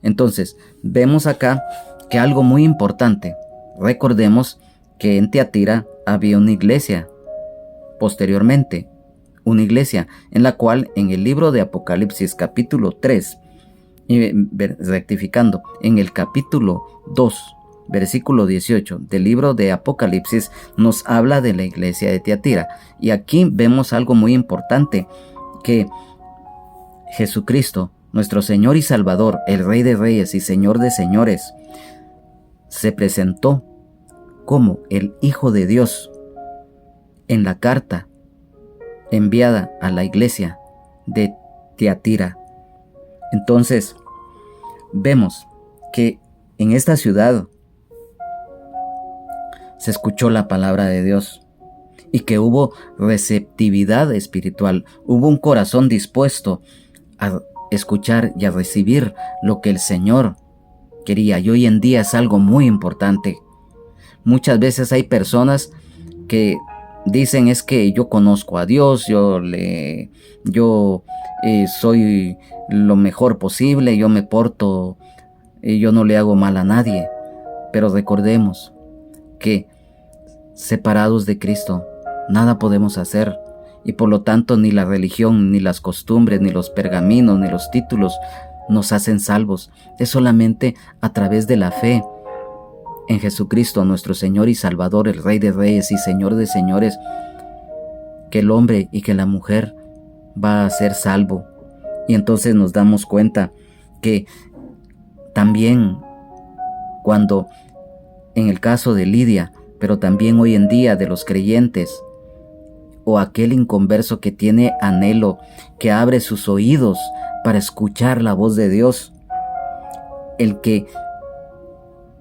Speaker 1: Entonces, vemos acá que algo muy importante, recordemos que en Tiatira había una iglesia, posteriormente, una iglesia en la cual en el libro de Apocalipsis capítulo 3, rectificando, en el capítulo 2, versículo 18 del libro de Apocalipsis nos habla de la iglesia de Tiatira. Y aquí vemos algo muy importante, que Jesucristo, nuestro Señor y Salvador, el Rey de Reyes y Señor de Señores, se presentó como el Hijo de Dios en la carta enviada a la iglesia de Tiatira. Entonces, vemos que en esta ciudad se escuchó la palabra de Dios y que hubo receptividad espiritual, hubo un corazón dispuesto a escuchar y a recibir lo que el Señor quería. Y hoy en día es algo muy importante. Muchas veces hay personas que dicen: es que yo conozco a Dios, yo soy lo mejor posible, yo me porto, yo no le hago mal a nadie. Pero recordemos que separados de Cristo nada podemos hacer, y por lo tanto ni la religión, ni las costumbres, ni los pergaminos, ni los títulos nos hacen salvos. Es solamente a través de la fe en Jesucristo, nuestro Señor y Salvador, el Rey de Reyes y Señor de Señores, que el hombre y que la mujer va a ser salvo. Y entonces nos damos cuenta que también cuando en el caso de Lidia, pero también hoy en día de los creyentes, o aquel inconverso que tiene anhelo, que abre sus oídos para escuchar la voz de Dios, el que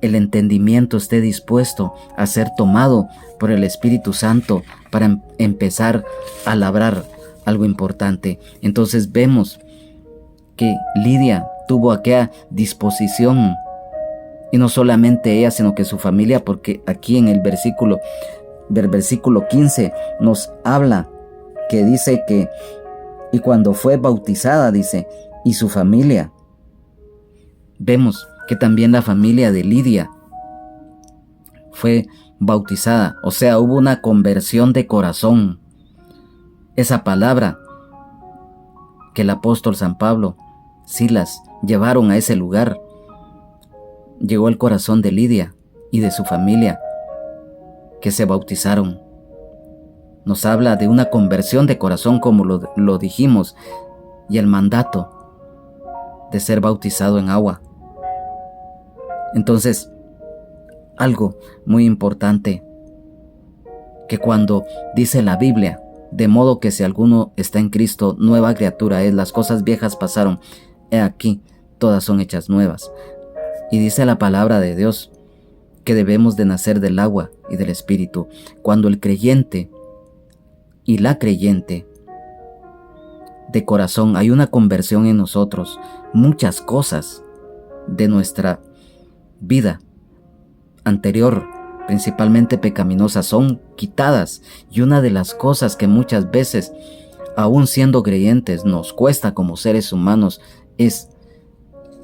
Speaker 1: el entendimiento esté dispuesto a ser tomado por el Espíritu Santo para empezar a labrar algo importante. Entonces vemos que Lidia tuvo aquella disposición, y no solamente ella, sino que su familia, porque aquí en el versículo 15 nos habla que dice que, y cuando fue bautizada, dice, y su familia. Vemos que también la familia de Lidia fue bautizada, o sea, hubo una conversión de corazón. Esa palabra que el apóstol San Pablo, Silas, llevaron a ese lugar, llegó al corazón de Lidia y de su familia, que se bautizaron. Nos habla de una conversión de corazón, como lo dijimos, y el mandato de ser bautizado en agua. Entonces, algo muy importante, que cuando dice la Biblia, de modo que si alguno está en Cristo, nueva criatura es, las cosas viejas pasaron, he aquí, todas son hechas nuevas. Y dice la palabra de Dios que debemos de nacer del agua y del Espíritu. Cuando el creyente y la creyente de corazón, hay una conversión en nosotros, muchas cosas de nuestra vida anterior, principalmente pecaminosas, son quitadas. Y una de las cosas que muchas veces, aún siendo creyentes, nos cuesta como seres humanos, es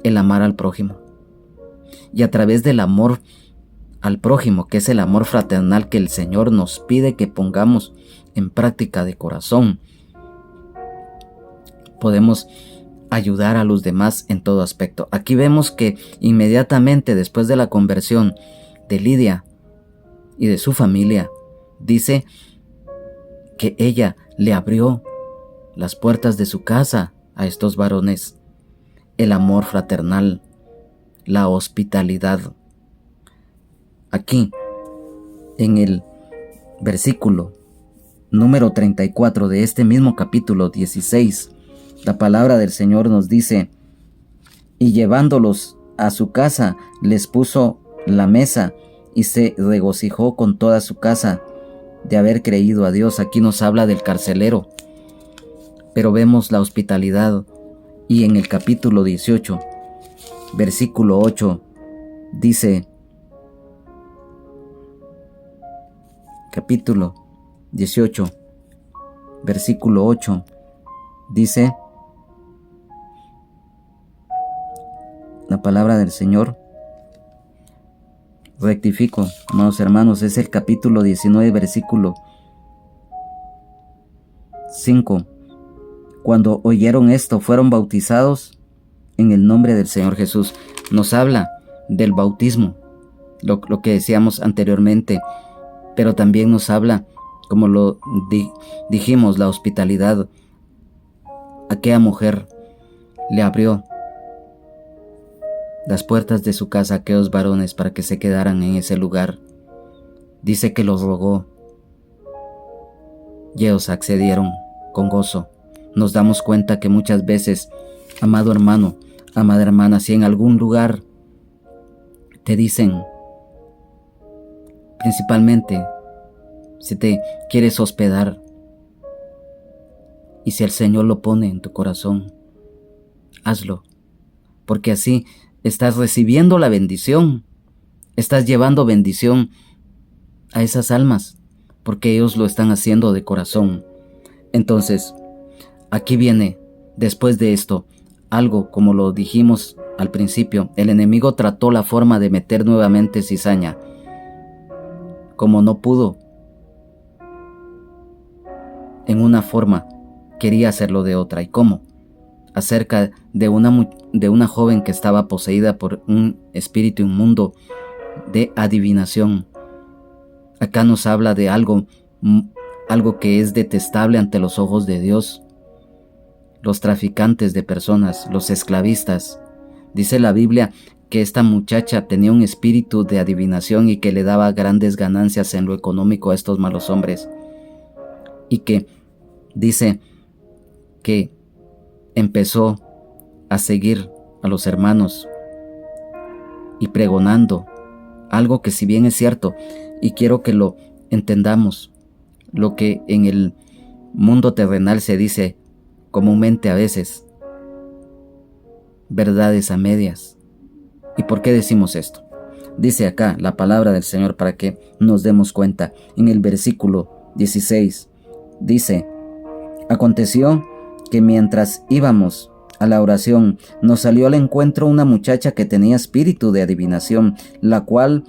Speaker 1: el amar al prójimo. Y a través del amor al prójimo, que es el amor fraternal que el Señor nos pide que pongamos en práctica de corazón, podemos ayudar a los demás en todo aspecto. Aquí vemos que inmediatamente después de la conversión de Lidia y de su familia, dice que ella le abrió las puertas de su casa a estos varones. El amor fraternal, la hospitalidad. Aquí, en el versículo número 34 de este mismo capítulo 16, la palabra del Señor nos dice: y llevándolos a su casa les puso la mesa y se regocijó con toda su casa de haber creído a Dios. Aquí nos habla del carcelero, pero vemos la hospitalidad. Y en el capítulo 18, versículo 8, dice, capítulo 18, versículo 8, dice la palabra del Señor. Rectifico, amados hermanos, es el capítulo 19, versículo 5. Cuando oyeron esto, fueron bautizados en el nombre del Señor Jesús. Nos habla del bautismo, lo que decíamos anteriormente, pero también nos habla, como lo dijimos, la hospitalidad. Aquella mujer le abrió las puertas de su casa a aquellos varones para que se quedaran en ese lugar. Dice que los rogó y ellos accedieron con gozo. Nos damos cuenta que muchas veces, amado hermano, amada hermana, si en algún lugar te dicen, principalmente si te quieres hospedar, y si el Señor lo pone en tu corazón, hazlo, porque así estás recibiendo la bendición, estás llevando bendición a esas almas, porque ellos lo están haciendo de corazón. Entonces, aquí viene, después de esto, algo como lo dijimos al principio. El enemigo trató la forma de meter nuevamente cizaña. Como no pudo en una forma, quería hacerlo de otra. ¿Y cómo? Acerca de una joven que estaba poseída por un espíritu inmundo de adivinación. Acá nos habla de algo que es detestable ante los ojos de Dios. Los traficantes de personas, los esclavistas. Dice la Biblia que esta muchacha tenía un espíritu de adivinación y que le daba grandes ganancias en lo económico a estos malos hombres. Y que dice que empezó a seguir a los hermanos y pregonando algo que, si bien es cierto, y quiero que lo entendamos, lo que en el mundo terrenal se dice comúnmente a veces, verdades a medias. ¿Y por qué decimos esto? Dice acá la palabra del Señor para que nos demos cuenta. En el versículo 16 dice: aconteció que mientras íbamos a la oración, nos salió al encuentro una muchacha que tenía espíritu de adivinación, la cual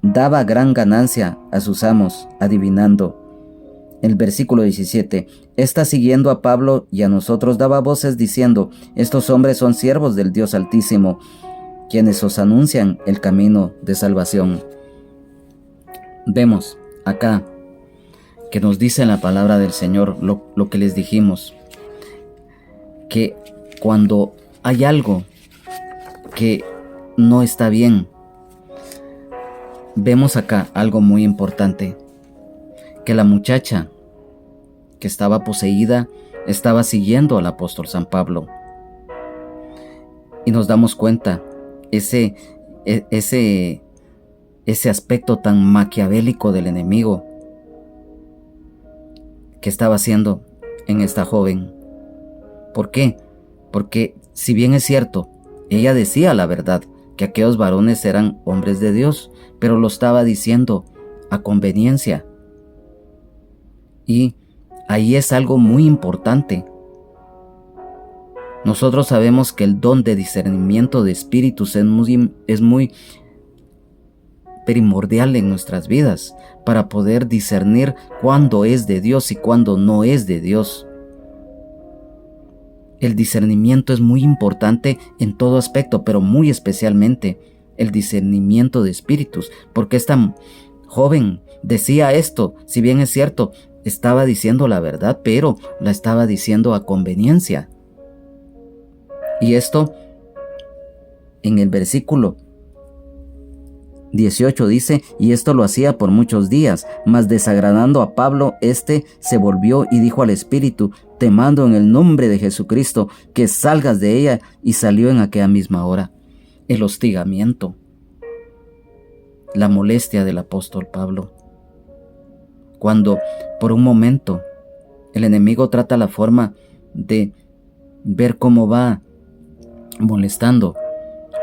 Speaker 1: daba gran ganancia a sus amos, adivinando. El versículo 17, esta siguiendo a Pablo y a nosotros daba voces diciendo: estos hombres son siervos del Dios Altísimo, quienes os anuncian el camino de salvación. Vemos acá que nos dice en la palabra del Señor lo que les dijimos, que cuando hay algo que no está bien, vemos acá algo muy importante, que la muchacha que estaba poseída estaba siguiendo al apóstol San Pablo. Y nos damos cuenta ese aspecto tan maquiavélico del enemigo que estaba haciendo en esta joven. ¿Por qué? Porque si bien es cierto, ella decía la verdad, que aquellos varones eran hombres de Dios, pero lo estaba diciendo a conveniencia. Y ahí es algo muy importante. Nosotros sabemos que el don de discernimiento de espíritus es muy primordial en nuestras vidas para poder discernir cuándo es de Dios y cuándo no es de Dios. El discernimiento es muy importante en todo aspecto, pero muy especialmente el discernimiento de espíritus, porque esta joven decía esto, si bien es cierto, estaba diciendo la verdad, pero la estaba diciendo a conveniencia. Y esto en el versículo 18 dice: y esto lo hacía por muchos días, mas desagradando a Pablo, se volvió y dijo al espíritu: te mando en el nombre de Jesucristo que salgas de ella, y salió en aquella misma hora. el hostigamiento, la molestia del apóstol Pablo. Cuando por un momento el enemigo trata la forma de ver cómo va molestando,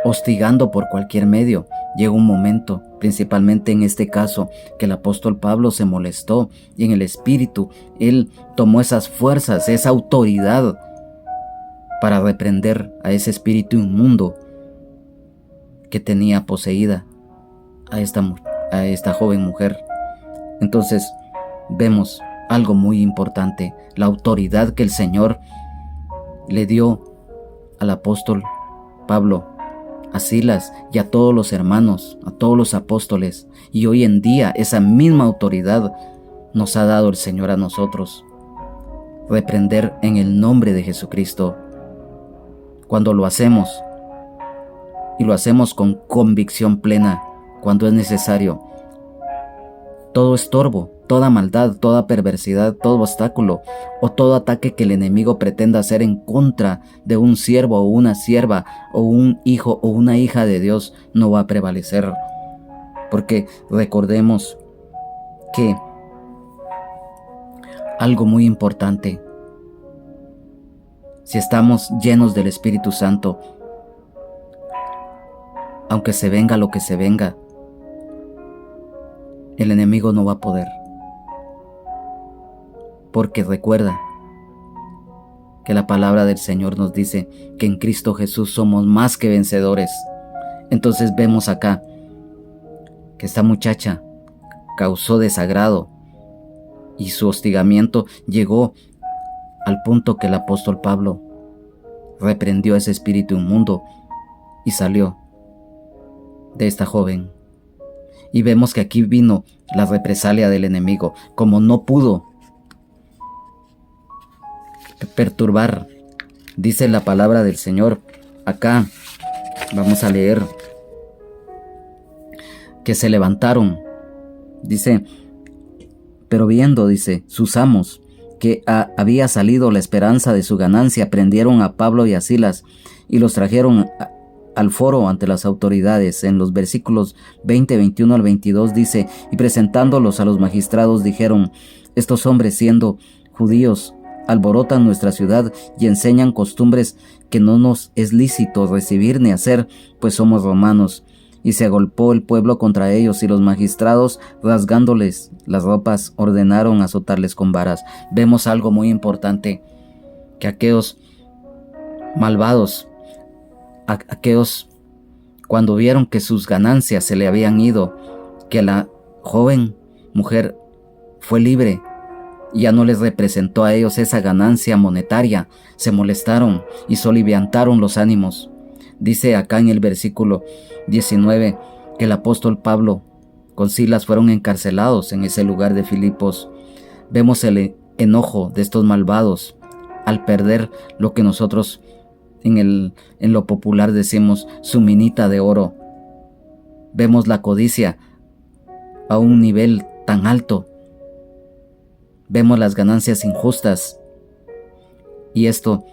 Speaker 1: hostigando por cualquier medio, llega un momento, principalmente en este caso, que el apóstol Pablo se molestó y en el espíritu él tomó esas fuerzas, esa autoridad para reprender a ese espíritu inmundo que tenía poseída a esta joven mujer. Entonces vemos algo muy importante, la autoridad que el Señor le dio al apóstol Pablo, a Silas y a todos los hermanos, a todos los apóstoles. Y hoy en día esa misma autoridad nos ha dado el Señor a nosotros. Reprender en el nombre de Jesucristo. Cuando lo hacemos, y lo hacemos con convicción plena, cuando es necesario, todo estorbo, toda maldad, toda perversidad, todo obstáculo o todo ataque que el enemigo pretenda hacer en contra de un siervo o una sierva o un hijo o una hija de Dios no va a prevalecer. Porque recordemos que algo muy importante, si estamos llenos del Espíritu Santo, aunque se venga lo que se venga, el enemigo no va a poder. Porque recuerda que la palabra del Señor nos dice que en Cristo Jesús somos más que vencedores. Entonces vemos acá que esta muchacha causó desagrado y su hostigamiento llegó al punto que el apóstol Pablo reprendió ese espíritu inmundo y salió de esta joven. Y vemos que aquí vino la represalia del enemigo. Como no pudo perturbar, dice la palabra del Señor. Acá vamos a leer que se levantaron. Dice, pero viendo, dice, sus amos que había salido la esperanza de su ganancia, prendieron a Pablo y a Silas y los trajeron al foro ante las autoridades. En los versículos 20, 21 al 22 dice, y presentándolos a los magistrados dijeron, estos hombres siendo judíos alborotan nuestra ciudad y enseñan costumbres que no nos es lícito recibir ni hacer, pues somos romanos. Y se agolpó el pueblo contra ellos, y los magistrados, rasgándoles las ropas, ordenaron azotarles con varas. Vemos algo muy importante, que aquellos malvados, aquellos, cuando vieron que sus ganancias se le habían ido, que la joven mujer fue libre, ya no les representó a ellos esa ganancia monetaria, se molestaron y soliviantaron los ánimos. Dice acá en el versículo 19 que el apóstol Pablo con Silas fueron encarcelados en ese lugar de Filipos. Vemos el enojo de estos malvados al perder lo que nosotros en lo popular decimos su minita de oro. Vemos la codicia a un nivel tan alto. Vemos las ganancias injustas. Y esto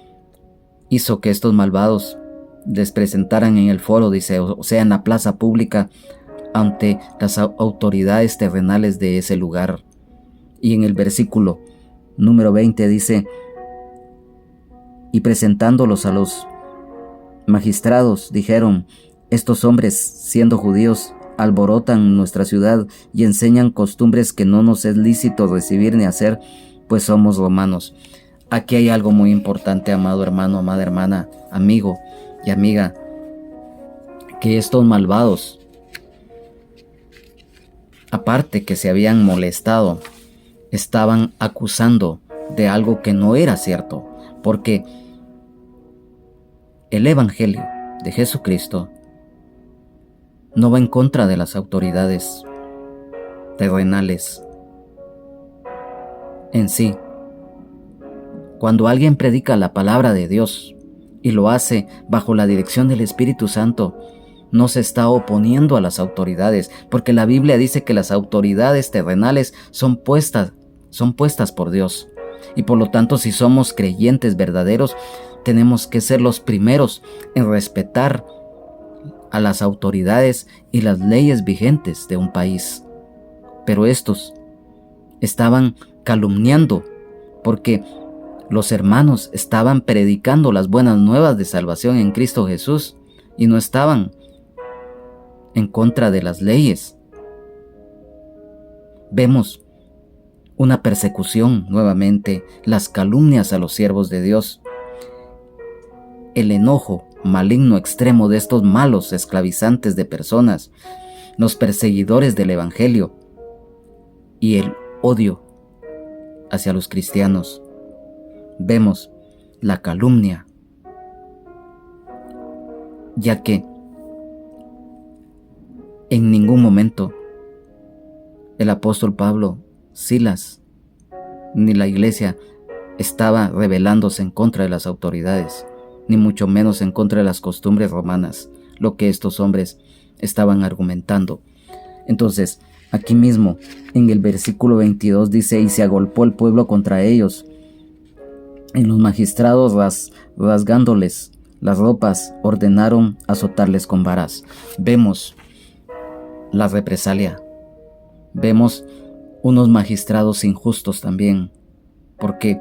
Speaker 1: hizo que estos malvados les presentaran en el foro, dice, o sea, en la plaza pública, ante las autoridades terrenales de ese lugar. Y en el versículo número 20 dice, y presentándolos a los magistrados, dijeron, estos hombres, siendo judíos, alborotan nuestra ciudad y enseñan costumbres que no nos es lícito recibir ni hacer, pues somos romanos. Aquí hay algo muy importante, amado hermano, amada hermana, amigo y amiga, que estos malvados, aparte que se habían molestado, estaban acusando de algo que no era cierto, porque el Evangelio de Jesucristo no va en contra de las autoridades terrenales en sí. Cuando alguien predica la palabra de Dios y lo hace bajo la dirección del Espíritu Santo, no se está oponiendo a las autoridades, porque la Biblia dice que las autoridades terrenales son puestas por Dios. Y por lo tanto, si somos creyentes verdaderos, tenemos que ser los primeros en respetar a las autoridades y las leyes vigentes de un país. Pero estos estaban calumniando porque los hermanos estaban predicando las buenas nuevas de salvación en Cristo Jesús y no estaban en contra de las leyes. Vemos una persecución nuevamente, las calumnias a los siervos de Dios, el enojo maligno extremo de estos malos esclavizantes de personas, los perseguidores del Evangelio y el odio hacia los cristianos. Vemos la calumnia, ya que en ningún momento el apóstol Pablo, Silas, ni la iglesia estaba rebelándose en contra de las autoridades, ni mucho menos en contra de las costumbres romanas, lo que estos hombres estaban argumentando. Entonces, aquí mismo, en el versículo 22 dice: y se agolpó el pueblo contra ellos, y los magistrados rasgándoles las ropas ordenaron azotarles con varas. Vemos la represalia, vemos unos magistrados injustos también, porque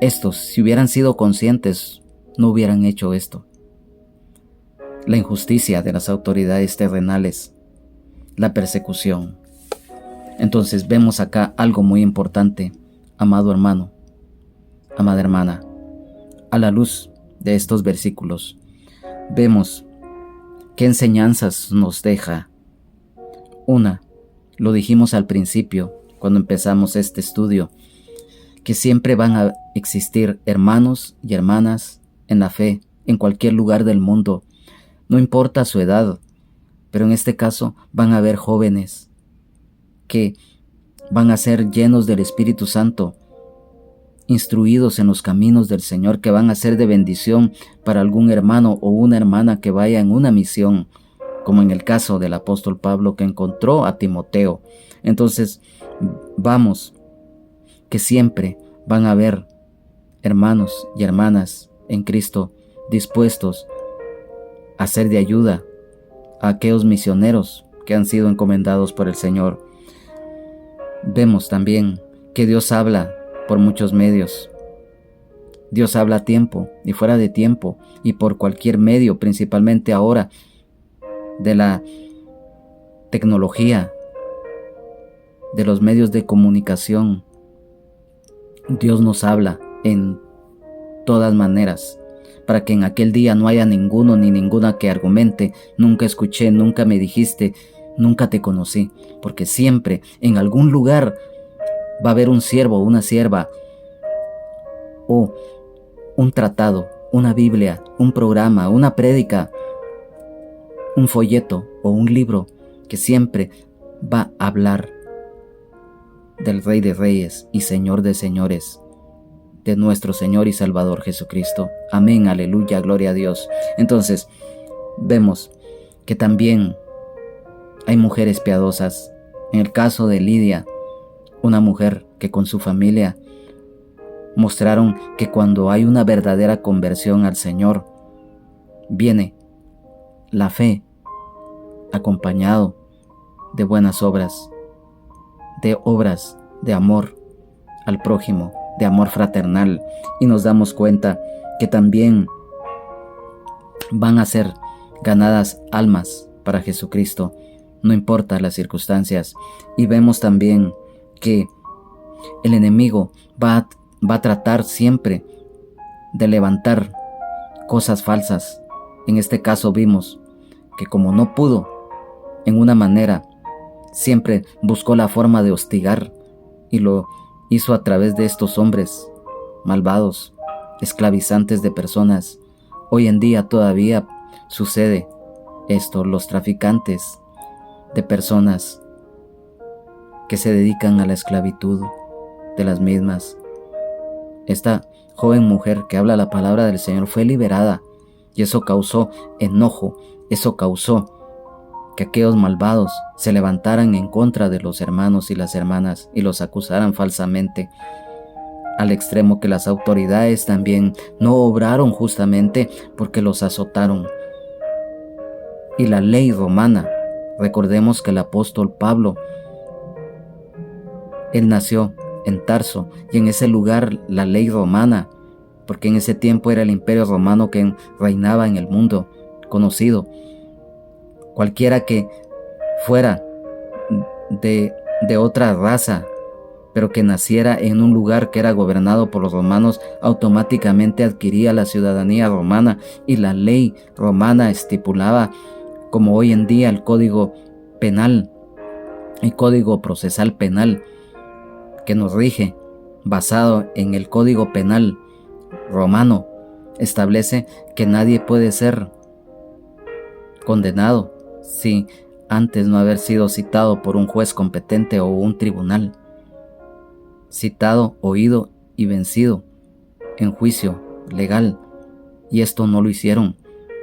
Speaker 1: estos, si hubieran sido conscientes, no hubieran hecho esto. La injusticia de las autoridades terrenales, la persecución. Entonces vemos acá algo muy importante, amado hermano, amada hermana. A la luz de estos versículos, vemos qué enseñanzas nos deja. Una, lo dijimos al principio, cuando empezamos este estudio, que siempre van a existir hermanos y hermanas en la fe, en cualquier lugar del mundo, no importa su edad, pero en este caso van a haber jóvenes que van a ser llenos del Espíritu Santo, instruidos en los caminos del Señor, que van a ser de bendición para algún hermano o una hermana que vaya en una misión, como en el caso del apóstol Pablo, que encontró a Timoteo. Entonces, vamos, que siempre van a haber hermanos y hermanas en Cristo dispuestos a ser de ayuda a aquellos misioneros que han sido encomendados por el Señor. Vemos también que Dios habla por muchos medios. Dios habla a tiempo y fuera de tiempo y por cualquier medio, principalmente ahora de la tecnología, de los medios de comunicación. Dios nos habla en todas maneras, para que en aquel día no haya ninguno ni ninguna que argumente: nunca escuché, nunca me dijiste, nunca te conocí, porque siempre en algún lugar va a haber un siervo o una sierva, o un tratado, una Biblia, un programa, una prédica, un folleto o un libro que siempre va a hablar del Rey de Reyes y Señor de Señores, de nuestro Señor y Salvador Jesucristo. Amén, aleluya, gloria a Dios. Entonces, vemos que también hay mujeres piadosas. En el caso de Lidia, una mujer que con su familia mostraron que cuando hay una verdadera conversión al Señor, viene la fe acompañado de buenas obras, de obras de amor al prójimo, de amor fraternal, y nos damos cuenta que también van a ser ganadas almas para Jesucristo, no importa las circunstancias. Y vemos también que el enemigo va a tratar siempre de levantar cosas falsas. En este caso vimos que como no pudo en una manera, siempre buscó la forma de hostigar, y lo hizo a través de estos hombres malvados, esclavizantes de personas. Hoy en día todavía sucede esto, los traficantes de personas que se dedican a la esclavitud de las mismas. Esta joven mujer que habla la palabra del Señor fue liberada, y eso causó enojo, eso causó que aquellos malvados se levantaran en contra de los hermanos y las hermanas y los acusaran falsamente, al extremo que las autoridades también no obraron justamente porque los azotaron. y la ley romana. Recordemos que el apóstol Pablo, él nació en Tarso, y en ese lugar la ley romana, porque en ese tiempo era el imperio romano que reinaba en el mundo conocido. Cualquiera que fuera de otra raza, pero que naciera en un lugar que era gobernado por los romanos, automáticamente adquiría la ciudadanía romana, y la ley romana estipulaba, como hoy en día el Código Penal, el Código Procesal Penal que nos rige, basado en el Código Penal romano, establece que nadie puede ser condenado sin antes no haber sido citado por un juez competente o un tribunal, citado, oído y vencido en juicio legal, y esto no lo hicieron.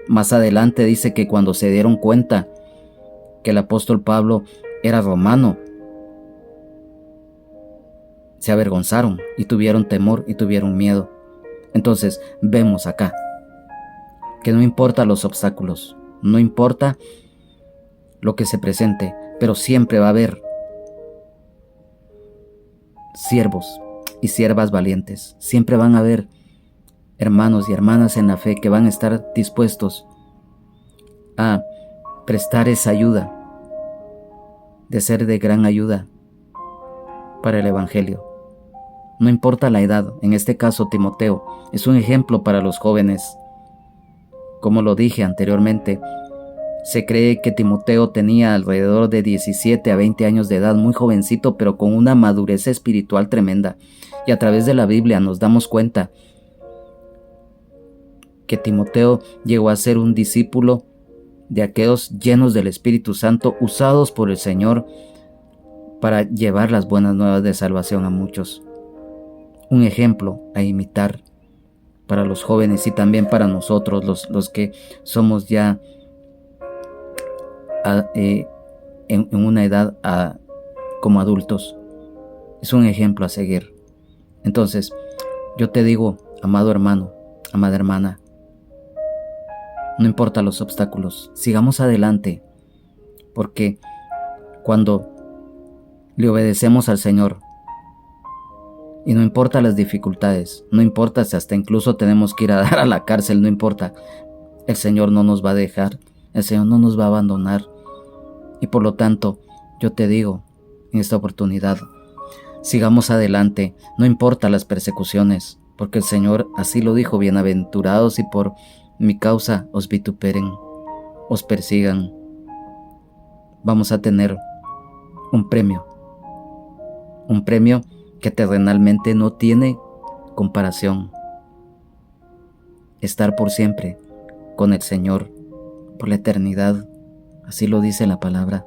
Speaker 1: Más adelante dice que cuando se dieron cuenta que el apóstol Pablo era romano, se avergonzaron y tuvieron temor y tuvieron miedo. Entonces vemos acá que no importa los obstáculos, no importa lo que se presente, pero siempre va a haber siervos y siervas valientes. Siempre van a haber hermanos y hermanas en la fe que van a estar dispuestos a prestar esa ayuda, de ser de gran ayuda para el evangelio. No importa la edad, en este caso Timoteo es un ejemplo para los jóvenes. Como lo dije anteriormente, se cree que Timoteo tenía alrededor de 17 a 20 años de edad, muy jovencito, pero con una madurez espiritual tremenda. Y a través de la Biblia nos damos cuenta que Timoteo llegó a ser un discípulo de aquellos llenos del Espíritu Santo, usados por el Señor para llevar las buenas nuevas de salvación a muchos. Un ejemplo a imitar para los jóvenes y también para nosotros, los que somos ya en una edad como adultos. Es un ejemplo a seguir. Entonces, yo te digo, amado hermano, amada hermana, no importa los obstáculos, sigamos adelante, porque cuando le obedecemos al Señor, y no importa las dificultades, no importa si hasta incluso tenemos que ir a dar a la cárcel, no importa, el Señor no nos va a dejar, el Señor no nos va a abandonar. Y por lo tanto, yo te digo en esta oportunidad, sigamos adelante, no importa las persecuciones, porque el Señor así lo dijo: bienaventurados y por mi causa os vituperen, os persigan. Vamos a tener un premio que terrenalmente no tiene comparación. Estar por siempre con el Señor, por la eternidad, así lo dice la palabra.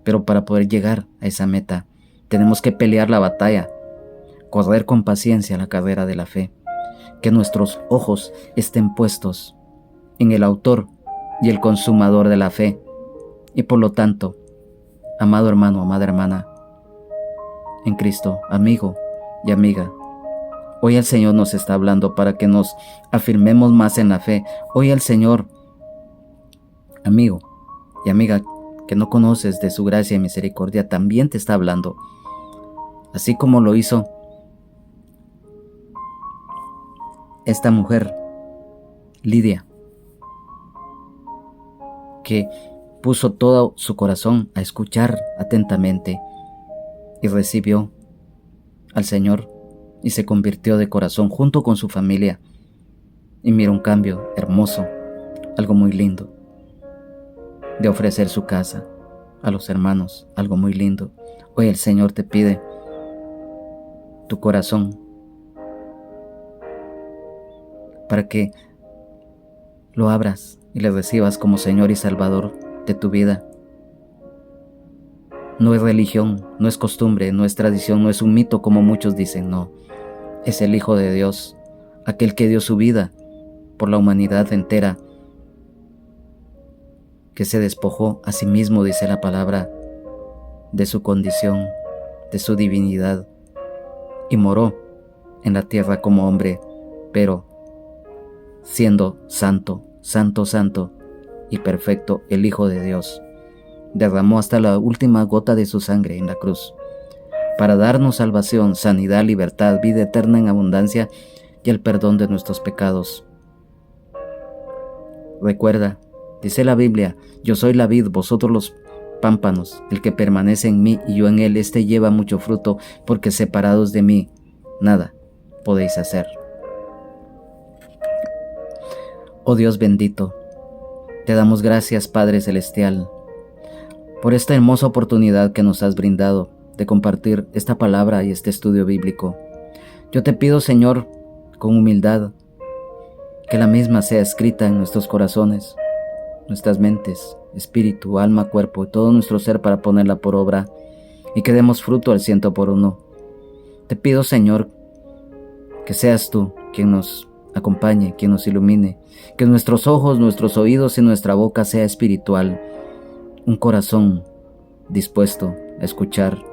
Speaker 1: Pero para poder llegar a esa meta, tenemos que pelear la batalla, correr con paciencia la carrera de la fe, que nuestros ojos estén puestos en el autor y el consumador de la fe. Y por lo tanto, amado hermano, amada hermana en Cristo, amigo y amiga, hoy el Señor nos está hablando para que nos afirmemos más en la fe. Hoy el Señor, amigo y amiga que no conoces de su gracia y misericordia, también te está hablando, así como lo hizo esta mujer, Lidia, que puso todo su corazón a escuchar atentamente y recibió al Señor y se convirtió de corazón junto con su familia. Y mira, un cambio hermoso, algo muy lindo, de ofrecer su casa a los hermanos, algo muy lindo. Hoy el Señor te pide tu corazón para que lo abras y le recibas como Señor y Salvador de tu vida. No es religión, no es costumbre, no es tradición, no es un mito como muchos dicen, no. Es el Hijo de Dios, aquel que dio su vida por la humanidad entera, que se despojó a sí mismo, dice la palabra, de su condición, de su divinidad, y moró en la tierra como hombre, pero siendo santo, santo, santo, y perfecto, el Hijo de Dios, derramó hasta la última gota de su sangre en la cruz, para darnos salvación, sanidad, libertad, vida eterna en abundancia y el perdón de nuestros pecados. Recuerda, dice la Biblia, yo soy la vid, vosotros los pámpanos, el que permanece en mí y yo en él, éste lleva mucho fruto, porque separados de mí, nada podéis hacer. Oh Dios bendito, te damos gracias, Padre Celestial, por esta hermosa oportunidad que nos has brindado de compartir esta palabra y este estudio bíblico. Yo te pido, Señor, con humildad, que la misma sea escrita en nuestros corazones, nuestras mentes, espíritu, alma, cuerpo y todo nuestro ser para ponerla por obra y que demos fruto al 100%. Te pido, Señor, que seas tú quien nos acompañe, quien nos ilumine, que nuestros ojos, nuestros oídos y nuestra boca sea espiritual, un corazón dispuesto a escuchar,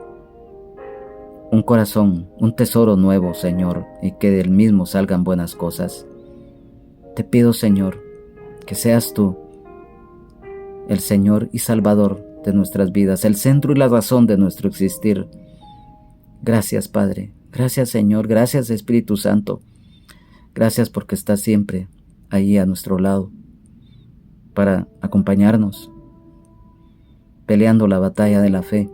Speaker 1: un corazón, un tesoro nuevo, Señor, y que del mismo salgan buenas cosas. Te pido, Señor, que seas tú el Señor y Salvador de nuestras vidas, el centro y la razón de nuestro existir. Gracias, Padre. Gracias, Señor. Gracias, Espíritu Santo. Gracias porque estás siempre ahí a nuestro lado para acompañarnos, peleando la batalla de la fe,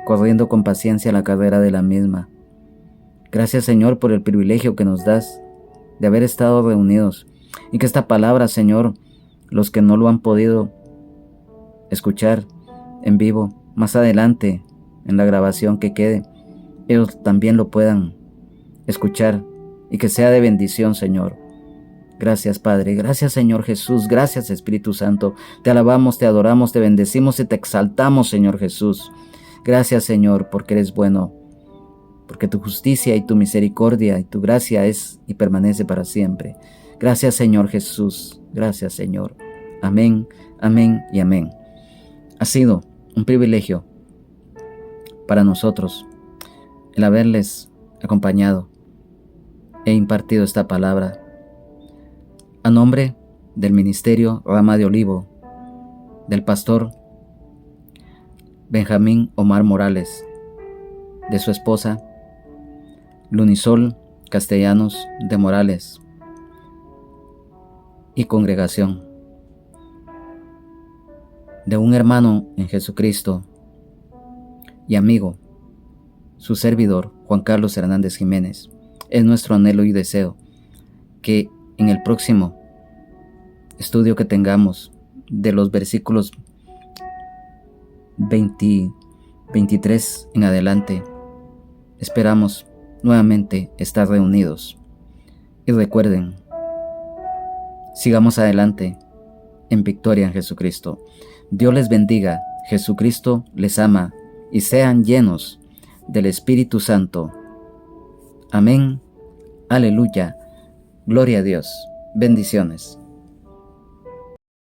Speaker 1: corriendo con paciencia la carrera de la misma. Gracias, Señor, por el privilegio que nos das de haber estado reunidos y que esta palabra, Señor, los que no lo han podido escuchar en vivo, más adelante en la grabación que quede, ellos también lo puedan escuchar y que sea de bendición, Señor. Gracias, Padre. Gracias, Señor Jesús. Gracias, Espíritu Santo. Te alabamos, te adoramos, te bendecimos y te exaltamos, Señor Jesús. Gracias, Señor, porque eres bueno, porque tu justicia y tu misericordia y tu gracia es y permanece para siempre. Gracias, Señor Jesús. Gracias, Señor. Amén, amén y amén. Ha sido un privilegio para nosotros el haberles acompañado e impartido esta palabra a nombre del Ministerio Rama de Olivo, del pastor Benjamín Omar Morales, de su esposa Lunisol Castellanos de Morales y congregación, de un hermano en Jesucristo y amigo, su servidor Juan Carlos Hernández Jiménez. Es nuestro anhelo y deseo que en el próximo estudio que tengamos de los versículos 23 en adelante, esperamos nuevamente estar reunidos. Y recuerden, sigamos adelante en victoria en Jesucristo. Dios les bendiga, Jesucristo les ama y sean llenos del Espíritu Santo. Amén. Aleluya. Gloria a Dios. Bendiciones.